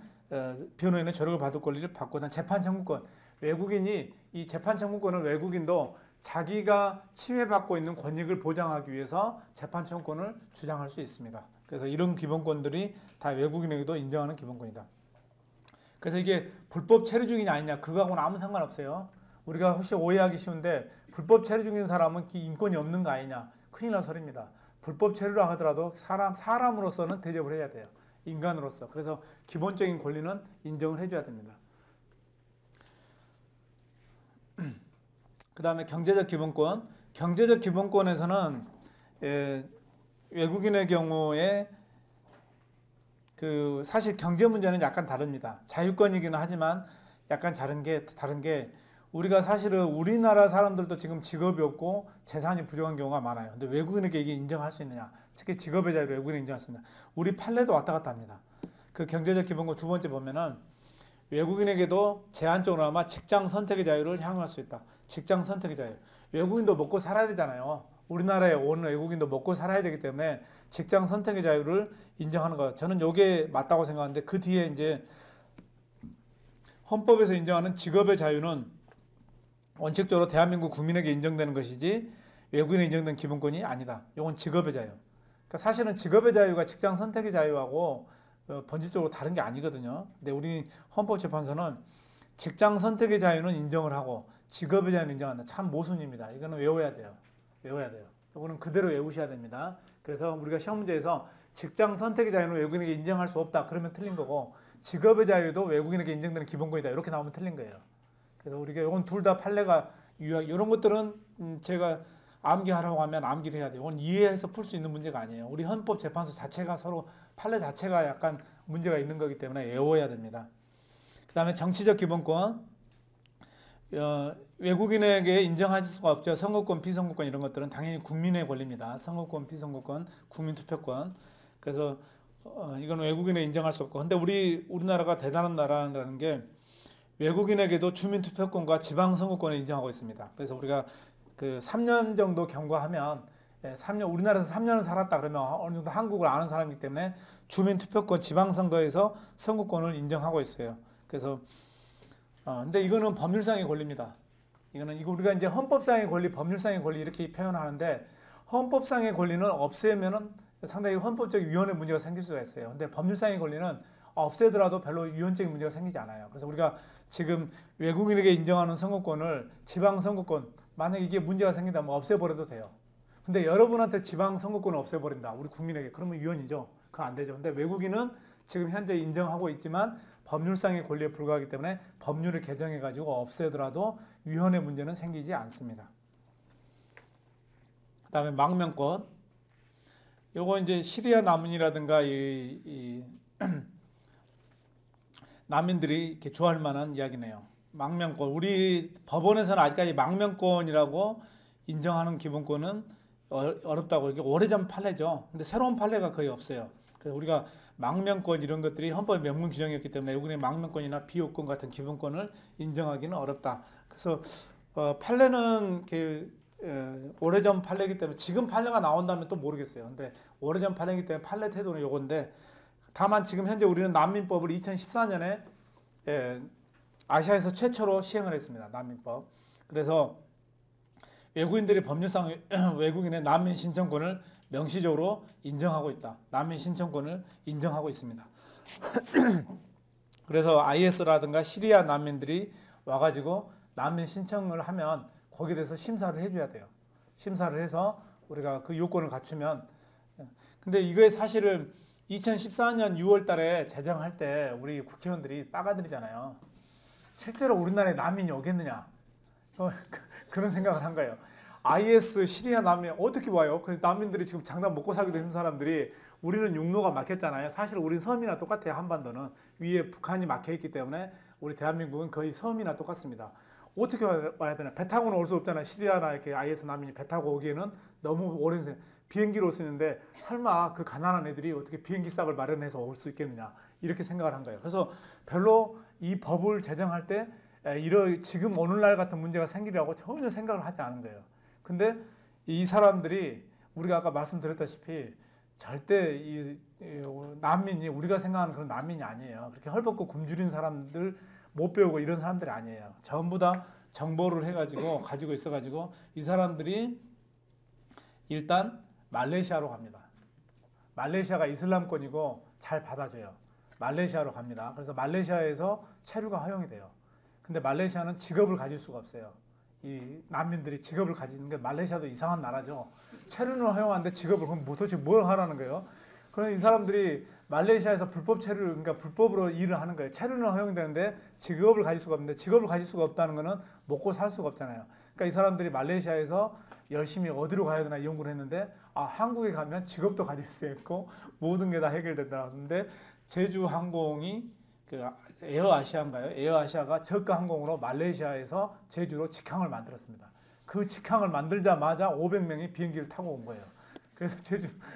변호인의 저력을 받을 권리를 받고, 재판 청구권. 외국인이 이 재판 청구권을 외국인도 자기가 침해받고 있는 권익을 보장하기 위해서 재판 청구권을 주장할 수 있습니다. 그래서 이런 기본권들이 다 외국인에게도 인정하는 기본권이다. 그래서 이게 불법 체류 중이냐 아니냐 그거하고는 아무 상관없어요. 우리가 혹시 오해하기 쉬운데 불법 체류 중인 사람은 인권이 없는 거 아니냐, 큰일 난 소리입니다. 불법 체류라 하더라도 사람으로서는 대접을 해야 돼요. 인간으로서. 그래서 기본적인 권리는 인정을 해줘야 됩니다. 그 다음에 경제적 기본권. 경제적 기본권에서는 외국인의 경우에 사실 경제 문제는 약간 다릅니다. 자유권이기는 하지만 약간 다른 게 우리가 사실은 우리나라 사람들도 지금 직업이 없고 재산이 부족한 경우가 많아요. 근데 외국인에게 이게 인정할 수 있느냐? 특히 직업의 자유를 외국인에 인정할 수 있느냐? 우리 판례도 왔다 갔다 합니다. 그 경제적 기본권 두 번째 보면은 외국인에게도 제한적으로 아마 직장 선택의 자유를 향유할 수 있다. 직장 선택의 자유. 외국인도 먹고 살아야 되잖아요. 우리나라에 온 외국인도 먹고 살아야 되기 때문에 직장 선택의 자유를 인정하는 것. 저는 이게 맞다고 생각하는데 그 뒤에 이제 헌법에서 인정하는 직업의 자유는 원칙적으로 대한민국 국민에게 인정되는 것이지 외국인에 인정된 기본권이 아니다. 이건 직업의 자유. 그러니까 사실은 직업의 자유가 직장 선택의 자유하고 본질적으로 다른 게 아니거든요. 근데 우리 헌법재판소는 직장 선택의 자유는 인정을 하고 직업의 자유는 인정한다. 참 모순입니다. 이거는 외워야 돼요. 외워야 돼요. 이거는 그대로 외우셔야 됩니다. 그래서 우리가 시험 문제에서 직장 선택의 자유는 외국인에게 인정할 수 없다. 그러면 틀린 거고 직업의 자유도 외국인에게 인정되는 기본권이다. 이렇게 나오면 틀린 거예요. 그래서 우리가 이건 둘 다 판례가 유효. 이런 것들은 제가 암기하라고 하면 암기를 해야 돼요. 이건 이해해서 풀 수 있는 문제가 아니에요. 우리 헌법재판소 자체가 서로 판례 자체가 약간 문제가 있는 거기 때문에 외워야 됩니다. 그 다음에 정치적 기본권. 외국인에게 인정하실 수가 없죠. 선거권, 비선거권 이런 것들은 당연히 국민의 권리입니다. 선거권, 비선거권, 국민투표권. 그래서 이건 외국인에 인정할 수 없고. 근데 우리나라가 대단한 나라라는 게 외국인에게도 주민투표권과 지방선거권을 인정하고 있습니다. 그래서 우리가 그 3년 정도 경과하면 3년 우리나라에서 3년을 살았다 그러면 어느 정도 한국을 아는 사람이기 때문에 주민투표권, 지방선거에서 선거권을 인정하고 있어요. 그래서 근데 이거는 법률상의 권리입니다. 이거 우리가 이제 헌법상의 권리, 법률상의 권리 이렇게 표현하는데 헌법상의 권리는 없애면은 상당히 헌법적 유연의 문제가 생길 수가 있어요. 근데 법률상의 권리는 없애더라도 별로 유연적인 문제가 생기지 않아요. 그래서 우리가 지금 외국인에게 인정하는 선거권을 지방선거권 만약 이게 문제가 생긴다면 없애버려도 돼요. 근데 여러분한테 지방선거권을 없애버린다. 우리 국민에게. 그러면 유연이죠. 그거 안 되죠. 근데 외국인은 지금 현재 인정하고 있지만 법률상의 권리에 불과하기 때문에 법률을 개정해가지고 없애더라도 유연의 문제는 생기지 않습니다. 그 다음에 망명권. 요거 이제 시리아 난민이라든가 난민들이 이렇게 좋아할 만한 이야기네요. 망명권. 우리 법원에서는 아직까지 망명권이라고 인정하는 기본권은 어렵다고. 이게 오래전 판례죠. 근데 새로운 판례가 거의 없어요. 그래서 우리가 망명권 이런 것들이 헌법의 명문 규정이었기 때문에 외국인의 망명권이나 비호권 같은 기본권을 인정하기는 어렵다. 그래서 판례는 이렇게 오래전 판례이기 때문에 지금 판례가 나온다면 또 모르겠어요. 근데 오래전 판례이기 때문에 판례 태도는 요건데 다만 지금 현재 우리는 난민법을 2014년에 아시아에서 최초로 시행을 했습니다. 난민법. 그래서 외국인들이 법률상 외국인의 난민 신청권을 명시적으로 인정하고 있다. 난민 신청권을 인정하고 있습니다. 그래서 IS라든가 시리아 난민들이 와가지고 난민 신청을 하면 거기에 대해서 심사를 해줘야 돼요. 심사를 해서 우리가 그 요건을 갖추면. 근데 이거에 사실은 2014년 6월 달에 제정할 때 우리 국회의원들이 빠가들이잖아요. 실제로 우리나라에 난민이 오겠느냐. 그런 생각을 한 거예요. IS 시리아 난민 어떻게 와요? 그 난민들이 지금 장난 먹고 살기도 힘든 사람들이 우리는 육로가 막혔잖아요. 사실 우리 섬이나 똑같아요. 한반도는 위에 북한이 막혀 있기 때문에 우리 대한민국은 거의 섬이나 똑같습니다. 어떻게 와야 되나? 배 타고는 올 수 없잖아요. 시리아나 이렇게 IS 난민이 배 타고 오기에는 너무 오랜 시간 비행기로 쓰는데 설마 그 가난한 애들이 어떻게 비행기 싹을 마련해서 올 수 있겠느냐 이렇게 생각을 한 거예요. 그래서 별로 이 법을 제정할 때 지금 오늘날 같은 문제가 생기려고 전혀 생각을 하지 않은 거예요. 근데 이 사람들이 우리가 아까 말씀드렸다시피 절대 이 난민이 우리가 생각하는 그런 난민이 아니에요. 그렇게 헐벗고 굶주린 사람들 못 배우고 이런 사람들이 아니에요. 전부 다 정보를 해가지고 가지고 있어가지고 이 사람들이 일단 말레이시아로 갑니다. 말레이시아가 이슬람권이고 잘 받아줘요. 말레이시아로 갑니다. 그래서 말레이시아에서 체류가 허용이 돼요. 근데 말레이시아는 직업을 가질 수가 없어요. 이 난민들이 직업을 가지는 게 말레이시아도 이상한 나라죠. 체류는 허용하는데 직업을 그럼 도대체 뭘 하라는 거예요? 그럼 이 사람들이 말레이시아에서 불법 체류, 그러니까 불법으로 일을 하는 거예요. 체류는 허용되는데 직업을 가질 수가 없는데 직업을 가질 수가 없다는 거는 먹고 살 수가 없잖아요. 그러니까 이 사람들이 말레이시아에서 열심히 어디로 가야 되나 연구를 했는데 한국에 가면 직업도 가질 수 있고 모든 게 다 해결된다는데 제주항공이 그 에어아시아인가요? 에어아시아가 저가 항공으로 말레이시아에서 제주로 직항을 만들었습니다. 그 직항을 만들자마자 500명이 비행기를 타고 온 거예요. 그래서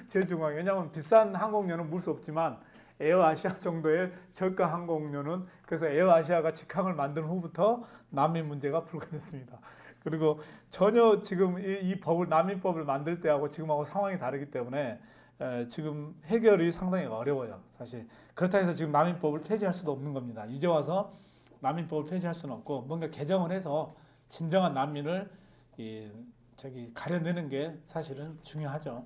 제주공항 왜냐하면 비싼 항공료는 물 수 없지만 에어아시아 정도의 저가 항공료는 그래서 에어아시아가 직항을 만든 후부터 난민 문제가 불가졌습니다. 그리고 전혀 지금 이 법을 난민법을 만들 때하고 지금하고 상황이 다르기 때문에 지금 해결이 상당히 어려워요. 사실 그렇다 해서 지금 난민법을 폐지할 수도 없는 겁니다. 이제 와서 난민법을 폐지할 수는 없고 뭔가 개정을 해서 진정한 난민을 가려내는 게 사실은 중요하죠.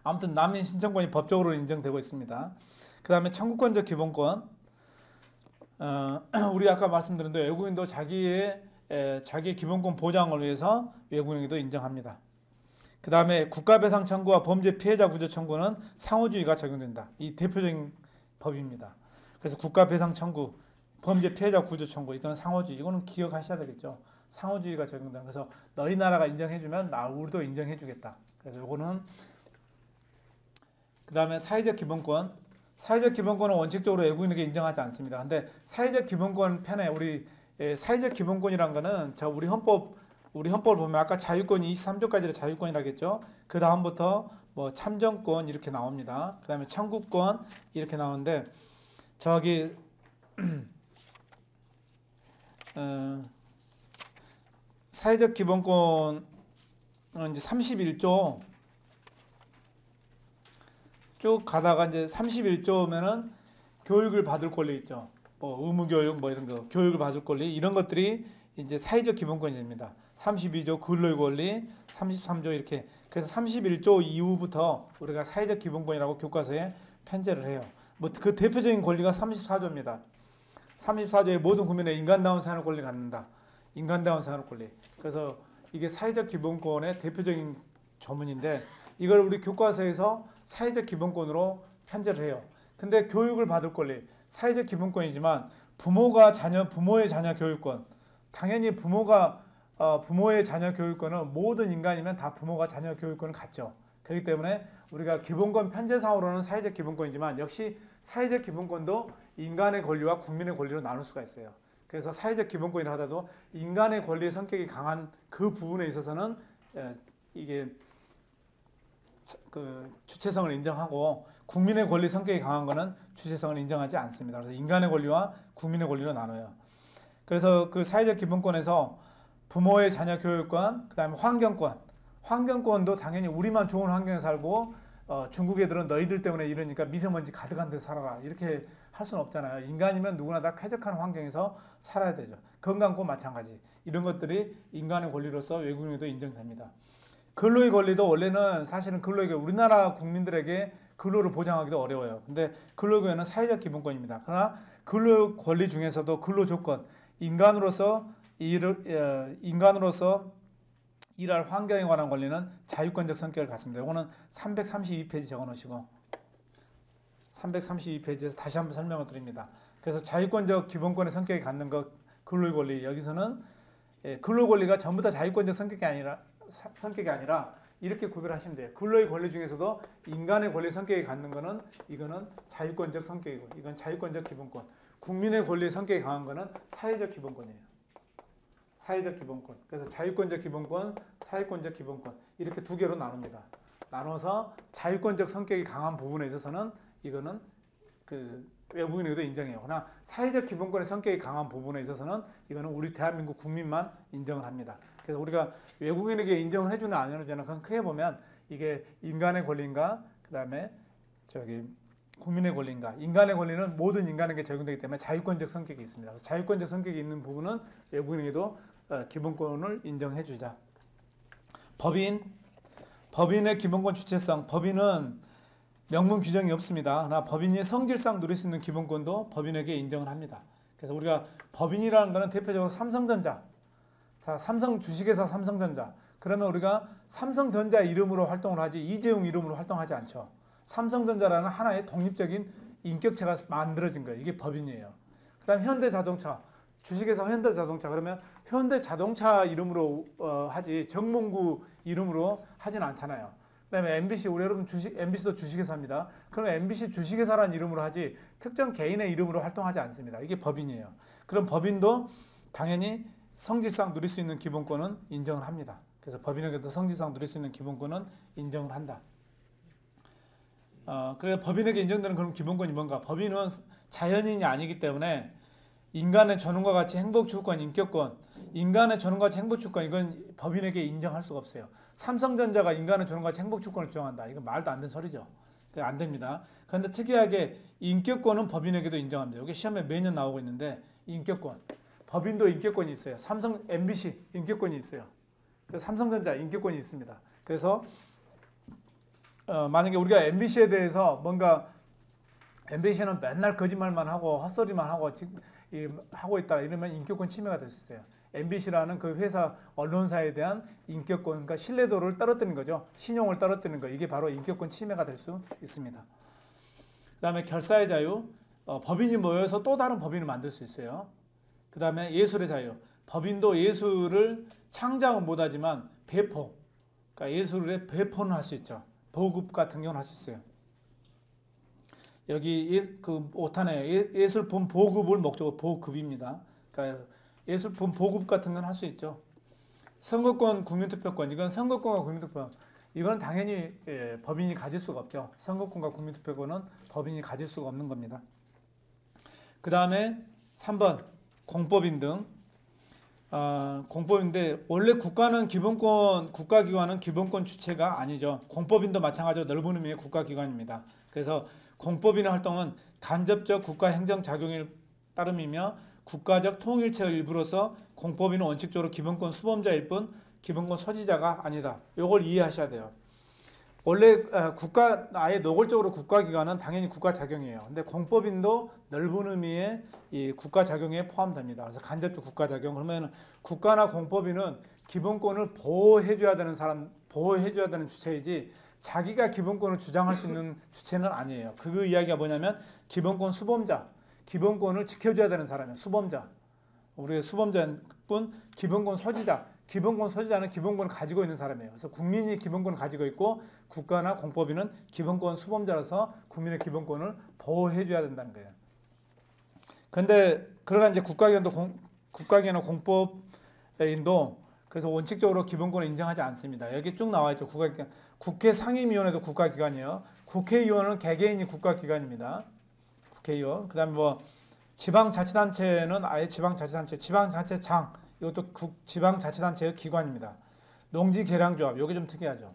아무튼 난민 신청권이 법적으로 인정되고 있습니다. 그 다음에 청구권적 기본권. 우리 아까 말씀드린 대로 외국인도 자기의 기본권 보장을 위해서 외국인에게도 인정합니다. 그 다음에 국가배상 청구와 범죄 피해자 구제 청구는 상호주의가 적용된다. 이 대표적인 법입니다. 그래서 국가배상 청구, 범죄 피해자 구제 청구, 이거는 상호주의. 이거는 기억하셔야 되겠죠. 상호주의가 적용된다. 그래서 너희 나라가 인정해주면 우리도 인정해주겠다. 그래서 이거는 그 다음에 사회적 기본권. 사회적 기본권은 원칙적으로 외국인에게 인정하지 않습니다. 근데 사회적 기본권 편에 우리 사회적 기본권이란 거는 우리 헌법을 보면 아까 자유권이 23조까지를 자유권이라고 했죠. 그 다음부터 뭐 참정권 이렇게 나옵니다. 그 다음에 청구권 이렇게 나오는데 사회적 기본권은 이제 31조 쭉 가다가 이제 31조면은 교육을 받을 권리 있죠. 뭐 의무교육 뭐 이런 거, 교육을 받을 권리 이런 것들이 이제 사회적 기본권이 됩니다. 32조 근로의 권리, 33조 이렇게. 그래서 31조 이후부터 우리가 사회적 기본권이라고 교과서에 편제를 해요. 뭐 그 대표적인 권리가 34조입니다. 34조에 모든 국민의 인간다운 생활 권리를 갖는다. 인간다운 생활 권리. 그래서 이게 사회적 기본권의 대표적인 조문인데 이걸 우리 교과서에서 사회적 기본권으로 편제를 해요. 근데 교육을 받을 권리, 사회적 기본권이지만 부모의 자녀 교육권, 당연히 부모의 자녀 교육권은 모든 인간이면 다 부모가 자녀 교육권을 갖죠. 그렇기 때문에 우리가 기본권 편제상으로는 사회적 기본권이지만 역시 사회적 기본권도 인간의 권리와 국민의 권리로 나눌 수가 있어요. 그래서 사회적 기본권이라 하더라도 인간의 권리의 성격이 강한 그 부분에 있어서는 이게 그 주체성을 인정하고 국민의 권리 성격이 강한 것은 주체성을 인정하지 않습니다. 그래서 인간의 권리와 국민의 권리로 나눠요. 그래서 그 사회적 기본권에서 부모의 자녀 교육권, 그 다음에 환경권도 당연히 우리만 좋은 환경에 살고 중국 애들은 너희들 때문에 이러니까 미세먼지 가득한 데 살아라 이렇게 할 수는 없잖아요. 인간이면 누구나 다 쾌적한 환경에서 살아야 되죠. 건강권 마찬가지. 이런 것들이 인간의 권리로서 외국인에도 인정됩니다. 근로의 권리도 원래는 사실은 우리나라 국민들에게 근로를 보장하기도 어려워요. 근데 근로권은 사회적 기본권입니다. 그러나 근로 권리 중에서도 근로 조건, 인간으로서 일할 환경에 관한 권리는 자유권적 성격을 갖습니다. 이거는 332페이지 적어놓으시고 332페이지에서 다시 한번 설명을 드립니다. 그래서 자유권적 기본권의 성격이 갖는 것, 근로의 권리, 여기서는 근로 권리가 전부 다 자유권적 성격이 아니라 이렇게 구별하시면 돼요. 근로의 권리 중에서도 인간의 권리 성격이 갖는 거는 이거는 자유권적 성격이고 이건 자유권적 기본권. 국민의 권리 성격이 강한 거는 사회적 기본권이에요. 사회적 기본권. 그래서 자유권적 기본권, 사회권적 기본권 이렇게 두 개로 나눕니다. 나눠서 자유권적 성격이 강한 부분에 있어서는 이거는 그 외국인에게도 인정해요. 그러나 사회적 기본권의 성격이 강한 부분에 있어서는 이거는 우리 대한민국 국민만 인정을 합니다. 그래서 우리가 외국인에게 인정을 해주는 안 해주는 그건 크게 보면 이게 인간의 권리인가 그 다음에 국민의 권리인가. 인간의 권리는 모든 인간에게 적용되기 때문에 자유권적 성격이 있습니다. 그래서 자유권적 성격이 있는 부분은 외국인에게도 기본권을 인정해 주자. 법인의 기본권 주체성. 법인은 명문 규정이 없습니다. 그러나 법인이 성질상 누릴 수 있는 기본권도 법인에게 인정을 합니다. 그래서 우리가 법인이라는 것은 대표적으로 삼성전자. 자, 삼성 주식회사 삼성전자. 그러면 우리가 삼성전자 이름으로 활동을 하지 이재용 이름으로 활동하지 않죠. 삼성전자라는 하나의 독립적인 인격체가 만들어진 거예요. 이게 법인이에요. 그 다음에 현대자동차. 주식회사 현대자동차. 그러면 현대자동차 이름으로 하지 정몽구 이름으로 하진 않잖아요. 그 다음에 MBC, 우리 여러분 MBC도 주식회사입니다. 그러면 MBC 주식회사라는 이름으로 하지 특정 개인의 이름으로 활동하지 않습니다. 이게 법인이에요. 그럼 법인도 당연히 성질상 누릴 수 있는 기본권은 인정을 합니다. 그래서 법인에게도 성질상 누릴 수 있는 기본권은 인정을 한다. 그래서 법인에게 인정되는 그런 기본권이 뭔가? 법인은 자연인이 아니기 때문에 인간의 존엄과 같이 행복주권, 인격권, 인간의 존엄과 같이 행복주권 이건 법인에게 인정할 수가 없어요. 삼성전자가 인간의 존엄과 같이 행복주권을 주장한다. 이건 말도 안 되는 소리죠. 안 됩니다. 그런데 특이하게 인격권은 법인에게도 인정합니다. 이게 시험에 매년 나오고 있는데 인격권. 법인도 인격권이 있어요. 삼성, MBC 인격권이 있어요. 그래서 삼성전자 인격권이 있습니다. 그래서 만약에 우리가 MBC에 대해서 뭔가 MBC는 맨날 거짓말만 하고 헛소리만 하고 하고 있다 이러면 인격권 침해가 될 수 있어요. MBC라는 그 회사 언론사에 대한 인격권, 그러니까 신뢰도를 떨어뜨리는 거죠. 신용을 떨어뜨리는 거. 이게 바로 인격권 침해가 될 수 있습니다. 그다음에 결사의 자유, 법인이 모여서 또 다른 법인을 만들 수 있어요. 그다음에 예술의 자유. 법인도 예술을 창작은 못하지만 배포, 그러니까 예술의 배포는 할 수 있죠. 보급 같은 경우는 할 수 있어요. 여기 그 5탄에 예술품 보급을 목적으로 보급입니다. 그러니까 예술품 보급 같은 건 할 수 있죠. 선거권, 국민투표권, 이건 선거권과 국민투표, 이건 당연히 법인이 가질 수가 없죠. 선거권과 국민투표권은 법인이 가질 수가 없는 겁니다. 그 다음에 3번 공법인 등. 공법인데 원래 국가는 기본권, 국가기관은 기본권 주체가 아니죠. 공법인도 마찬가지로 넓은 의미의 국가기관입니다. 그래서 공법인의 활동은 간접적 국가 행정 작용일 따름이며 국가적 통일체의 일부로서 공법인은 원칙적으로 기본권 수범자일 뿐 기본권 소지자가 아니다. 이걸 이해하셔야 돼요. 원래 국가 아예 노골적으로 국가기관은 당연히 국가 작용이에요. 근데 공법인도 넓은 의미의 이 국가 작용에 포함됩니다. 그래서 간접적 국가 작용. 그러면 국가나 공법인은 기본권을 보호해줘야 되는 사람, 보호해줘야 되는 주체이지 자기가 기본권을 주장할 수 있는 주체는 아니에요. 그 이야기가 뭐냐면 기본권 수범자, 기본권을 지켜줘야 되는 사람이에요. 수범자. 우리의 수범자뿐 기본권 소지자. 기본권 소지자는 기본권을 가지고 있는 사람이에요. 그래서 국민이 기본권을 가지고 있고 국가나 공법인은 기본권 수범자라서 국민의 기본권을 보호해줘야 된다는 거예요. 그런데 그러나 이제 국가기관은 공법인도 그래서 원칙적으로 기본권을 인정하지 않습니다. 여기 쭉 나와 있죠. 국가기관. 국회 상임위원회도 국가기관이에요. 국회의원은 개개인이 국가기관입니다. 국회의원. 그다음에 뭐 지방자치단체는 아예 지방자치단체, 지방자치장 이것도 지방자치단체의 기관입니다. 농지개량조합, 이게 좀 특이하죠.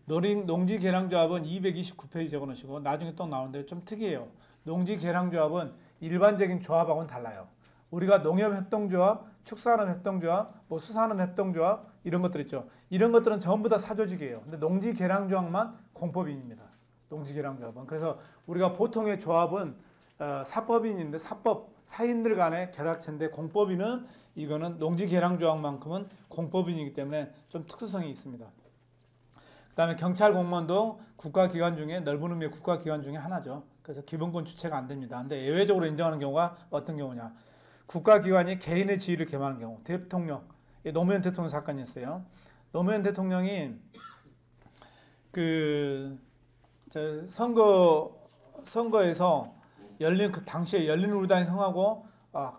농지개량조합은 229페이지 적어놓으시고 나중에 또 나오는데 좀 특이해요. 농지개량조합은 일반적인 조합하고는 달라요. 우리가 농협협동조합, 축산업협동조합, 뭐 수산업협동조합 이런 것들 있죠. 이런 것들은 전부 다 사조직이에요. 근데 농지개량조합만 공법인입니다. 농지개량조합은. 그래서 우리가 보통의 조합은 사법인인데 사인들 간의 결합체인데 공법인은 이거는 농지개량조합만큼은 공법인이기 때문에 좀 특수성이 있습니다. 그 다음에 경찰 공무원도 국가기관 중에 넓은 의미의 국가기관 중에 하나죠. 그래서 기본권 주체가 안 됩니다. 근데 예외적으로 인정하는 경우가 어떤 경우냐. 국가기관이 개인의 지위를 겸하는 경우. 대통령, 노무현 대통령 사건이 있어요. 노무현 대통령이 선거에서 열린 그 당시에 열린우리당 형하고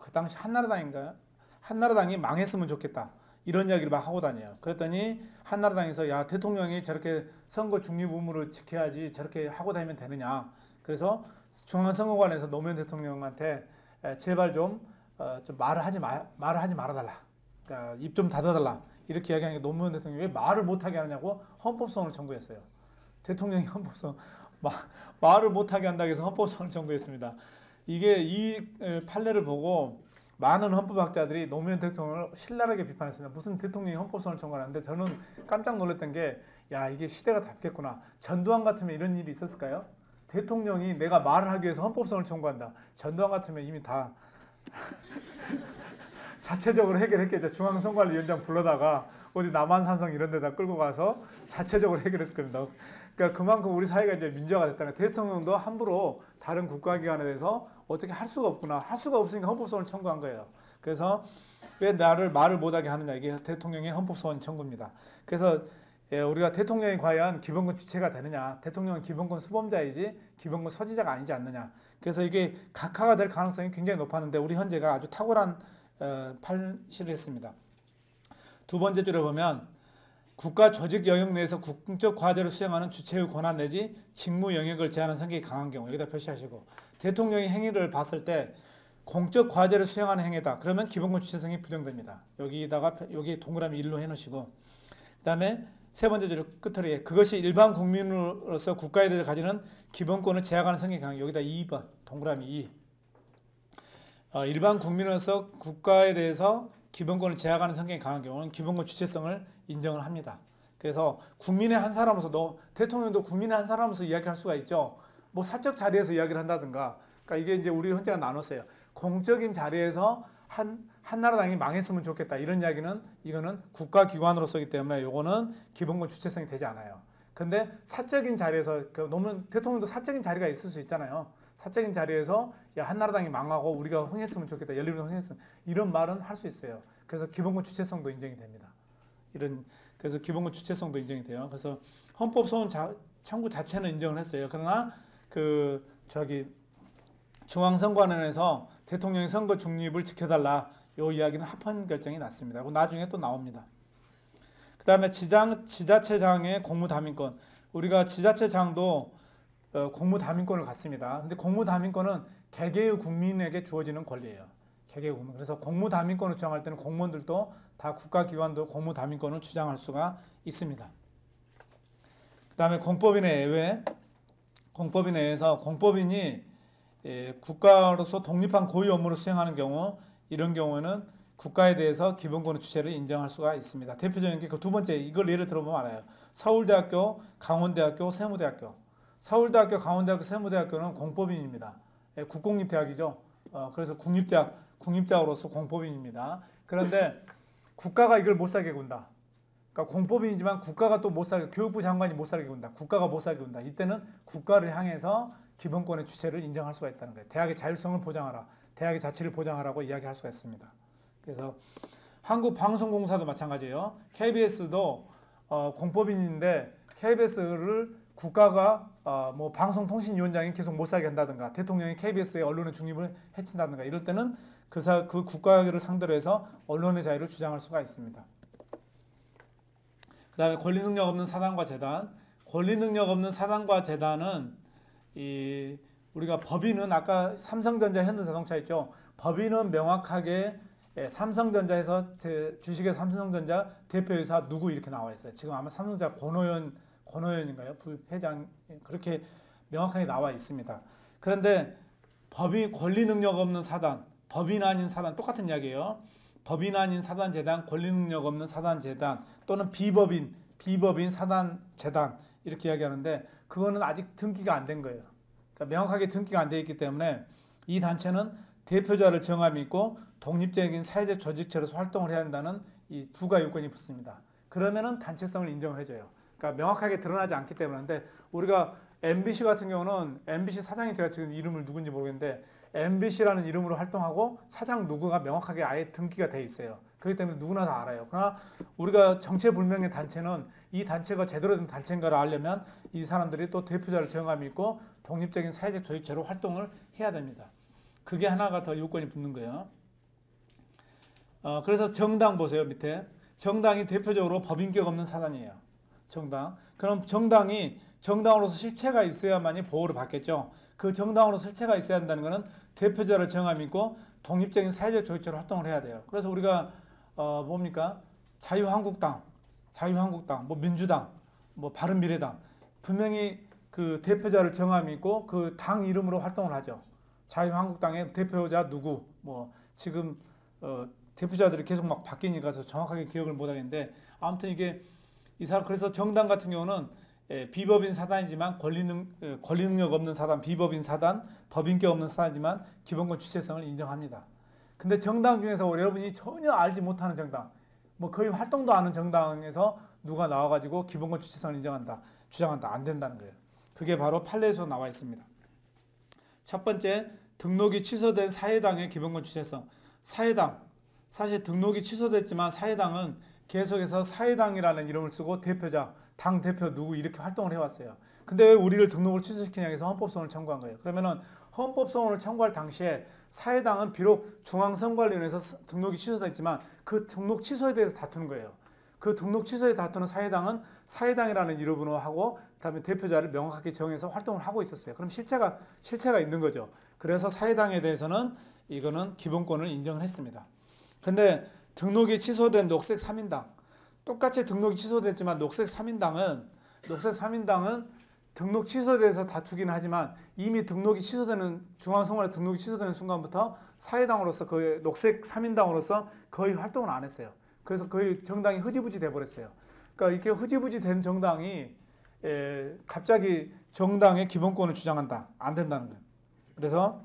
그 당시 한나라당인가요? 한나라당이 망했으면 좋겠다. 이런 이야기를 막 하고 다녀요. 그랬더니 한나라당에서 야 대통령이 저렇게 선거 중립 의무를 지켜야지 저렇게 하고 다니면 되느냐. 그래서 중앙선거관에서 노무현 대통령한테 제발 좀 말을 하지 말아달라. 그러니까 입 좀 닫아달라. 이렇게 이야기하니까 노무현 대통령이 왜 말을 못하게 하느냐고 헌법소원을 청구했어요. 대통령이 헌법소원 말을 못하게 한다고 해서 헌법소원을 청구했습니다. 이게 이 판례를 보고 많은 헌법학자들이 노무현 대통령을 신랄하게 비판했습니다. 무슨 대통령이 헌법소원을 청구하는데 저는 깜짝 놀랐던 게 야 이게 시대가 바뀌었구나. 전두환 같으면 이런 일이 있었을까요? 대통령이 내가 말을 하기 위해서 헌법소원을 청구한다. 전두환 같으면 이미 다 자체적으로 해결했겠죠. 중앙선관위원장 불러다가 어디 남한산성 이런 데다 끌고 가서 자체적으로 해결했을 겁니다. 그러니까 그만큼 우리 사회가 이제 민주화가 됐다는 거예요. 대통령도 함부로 다른 국가기관에 대해서 어떻게 할 수가 없구나. 할 수가 없으니까 헌법소원을 청구한 거예요. 그래서 왜 나를 말을 못하게 하느냐. 이게 대통령의 헌법소원 청구입니다. 그래서 우리가 대통령이 과연 기본권 주체가 되느냐. 대통령은 기본권 수범자이지 기본권 소지자가 아니지 않느냐. 그래서 이게 각하가 될 가능성이 굉장히 높았는데 우리 헌재가 아주 탁월한 판시를 했습니다. 두 번째 줄에 보면 국가 조직 영역 내에서 국적 과제를 수행하는 주체의 권한 내지 직무 영역을 제한하는 성격이 강한 경우 여기다 표시하시고 대통령의 행위를 봤을 때 공적 과제를 수행하는 행위다. 그러면 기본권 주체성이 부정됩니다. 여기 동그라미 1로 해놓으시고 그 다음에 세 번째 줄 끝처리에 그것이 일반 국민으로서 국가에 대해서 가지는 기본권을 제약하는 성격이 강한 여기다 2번 동그라미 2 일반 국민으로서 국가에 대해서 기본권을 제약하는 성격이 강한 경우는 기본권 주체성을 인정을 합니다. 그래서 국민의 한 사람으로서 대통령도 국민의 한 사람으로서 이야기할 수가 있죠. 뭐 사적 자리에서 이야기를 한다든가. 그러니까 이게 이제 우리 헌재가 나눴어요. 공적인 자리에서 한나라당이 망했으면 좋겠다 이런 이야기는 이거는 국가기관으로서이기 때문에 요거는 기본권 주체성이 되지 않아요. 근데 사적인 자리에서 너무 대통령도 사적인 자리가 있을 수 있잖아요. 사적인 자리에서 야, 한나라당이 망하고 우리가 흥했으면 좋겠다. 열린우리가 흥했으면 이런 말은 할 수 있어요. 그래서 기본권 주체성도 인정이 됩니다. 그래서 기본권 주체성도 인정이 돼요. 그래서 헌법 소원 청구 자체는 인정을 했어요. 그러나 중앙선관위에서 대통령의 선거 중립을 지켜달라 요 이야기는 합헌 결정이 났습니다. 나중에 또 나옵니다. 그 다음에 지자체장의 공무담임권. 우리가 지자체장도 공무담임권을 갖습니다. 근데 공무담임권은 개개의 국민에게 주어지는 권리예요. 개개의 국민. 그래서 공무담임권을 주장할 때는 공무원들도 다 국가기관도 공무담임권을 주장할 수가 있습니다. 그 다음에 공법인의 예외. 공법인 내에서 공법인이 국가로서 독립한 고유 업무를 수행하는 경우 이런 경우에는 국가에 대해서 기본권의 주체를 인정할 수가 있습니다. 대표적인 게 그 두 번째 이걸 예를 들어보면 알아요. 서울대학교, 강원대학교, 세무대학교. 서울대학교, 강원대학교, 세무대학교는 공법인입니다. 국공립대학이죠. 그래서 국립대학으로서 공법인입니다. 그런데 국가가 이걸 못 살게 군다. 그러니까 공법인이지만 국가가 또 못 살게, 교육부 장관이 못 살게 군다. 국가가 못 살게 군다. 이때는 국가를 향해서 기본권의 주체를 인정할 수가 있다는 거예요. 대학의 자율성을 보장하라. 대학의 자치를 보장하라고 이야기할 수가 있습니다. 그래서 한국방송공사도 마찬가지예요. KBS도 공법인인데 KBS를 국가가 뭐 방송통신위원장이 계속 못 살게 한다든가 대통령이 KBS의 언론의 중립을 해친다든가 이럴 때는 그 국가를 상대로 해서 언론의 자유를 주장할 수가 있습니다. 그 다음에 권리능력 없는 사단과 재단. 권리능력 없는 사단과 재단은 우리가 법인은 아까 삼성전자, 현대자동차 있죠. 법인은 명확하게 삼성전자에서 주식의 삼성전자 대표이사 누구 이렇게 나와 있어요. 지금 아마 삼성전자 권오현인가요? 부회장 그렇게 명확하게 나와 있습니다. 그런데 법인 권리 능력 없는 사단, 법인 아닌 사단 똑같은 이야기예요. 법인 아닌 사단 재단, 권리 능력 없는 사단 재단 또는 비법인 사단 재단 이렇게 이야기하는데 그거는 아직 등기가 안 된 거예요. 그러니까 명확하게 등기가 안 돼 있기 때문에 이 단체는 대표자를 정함이 있고 독립적인 사회적 조직체로서 활동을 해야 한다는 이 부가 요건이 붙습니다. 그러면은 단체성을 인정을 해줘요. 그러니까 명확하게 드러나지 않기 때문에. 근데 우리가 MBC 같은 경우는 MBC 사장이 제가 지금 이름을 누군지 모르겠는데 MBC라는 이름으로 활동하고 사장 누구가 명확하게 아예 등기가 돼 있어요. 그렇기 때문에 누구나 다 알아요. 그러나 우리가 정체불명의 단체는 이 단체가 제대로 된 단체인가를 알려면 이 사람들이 또 대표자를 정함이 있고 독립적인 사회적 조직체로 활동을 해야 됩니다. 그게 하나가 더 요건이 붙는 거예요. 그래서 정당 보세요. 밑에. 정당이 대표적으로 법인격 없는 사단이에요. 정당. 그럼 정당으로서 실체가 있어야만이 보호를 받겠죠. 그 정당으로서 실체가 있어야 한다는 것은 대표자를 정함이 있고 독립적인 사회적 조직체로 활동을 해야 돼요. 그래서 우리가 뭡니까? 자유한국당, 뭐 민주당, 뭐 바른미래당 분명히 그 대표자를 정함이 있고 그 당 이름으로 활동을 하죠. 자유한국당의 대표자 누구, 뭐 지금 대표자들이 계속 막 바뀌니까 정확하게 기억을 못 하겠는데 아무튼 이게 그래서 정당 같은 경우는 비법인 사단이지만 권리 능력 없는 사단, 비법인 사단, 법인격 없는 사단이지만 기본권 주체성을 인정합니다. 근데 정당 중에서 여러분이 전혀 알지 못하는 정당, 뭐 거의 활동도 안 하는 정당에서 누가 나와가지고 기본권 주체성을 주장한다, 안 된다는 거예요. 그게 바로 판례에서 나와 있습니다. 첫 번째, 등록이 취소된 사회당의 기본권 주체성. 사회당, 사실 등록이 취소됐지만 사회당은 계속해서 사회당이라는 이름을 쓰고 대표자, 당 대표 누구 이렇게 활동을 해왔어요. 근데 왜 우리를 등록을 취소시키냐 해서 헌법소원을 청구한 거예요. 그러면은 헌법소원을 청구할 당시에 사회당은 비록 중앙선관위원회에서 등록이 취소됐지만 그 등록 취소에 대해서 다투는 거예요. 그 등록 취소에 다투는 사회당은 사회당이라는 이름으로 하고 그다음에 대표자를 명확하게 정해서 활동을 하고 있었어요. 그럼 실체가 있는 거죠. 그래서 사회당에 대해서는 이거는 기본권을 인정을 했습니다. 근데 등록이 취소된 녹색 3인당 똑같이 등록이 취소됐지만 녹색 3인당은 등록 취소돼서 다투기는 하지만 이미 등록이 취소되는 중앙선관위 등록이 취소되는 순간부터 사회당으로서 거의 녹색 3인당으로서 거의 활동을 안 했어요. 그래서 거의 정당이 흐지부지 돼 버렸어요. 그러니까 이렇게 흐지부지 된 정당이 갑자기 정당의 기본권을 주장한다. 안 된다는 거예요. 그래서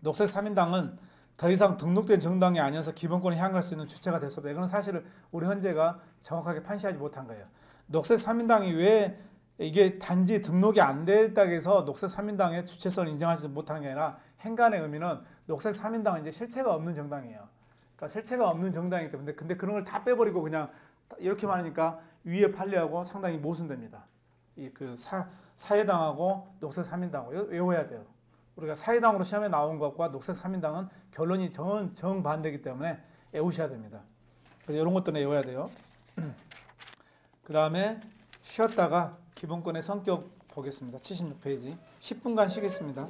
녹색 3인당은 더 이상 등록된 정당이 아니어서 기본권을 향할 수 있는 주체가 될 수 없다. 이건 사실을 우리 헌재가 정확하게 판시하지 못한 거예요. 녹색 3인당이 왜 이게 단지 등록이 안 됐다고 해서 녹색 3인당의 주체성을 인정하지 못하는 게 아니라 행간의 의미는 녹색 3인당은 이제 실체가 없는 정당이에요. 그러니까 실체가 없는 정당이기 때문에 근데 그런 걸 다 빼버리고 그냥 이렇게만 하니까 위에 판례하고 상당히 모순됩니다. 이 그 사회당하고 녹색 3인당하고 외워야 돼요. 우리가 사회당으로 시험에 나온 것과 녹색 3인당은 결론이 정반대이기 때문에 외우셔야 됩니다. 그래서 이런 것들은 외워야 돼요. 그 다음에 쉬었다가 기본권의 성격 보겠습니다. 76페이지 10분간 쉬겠습니다.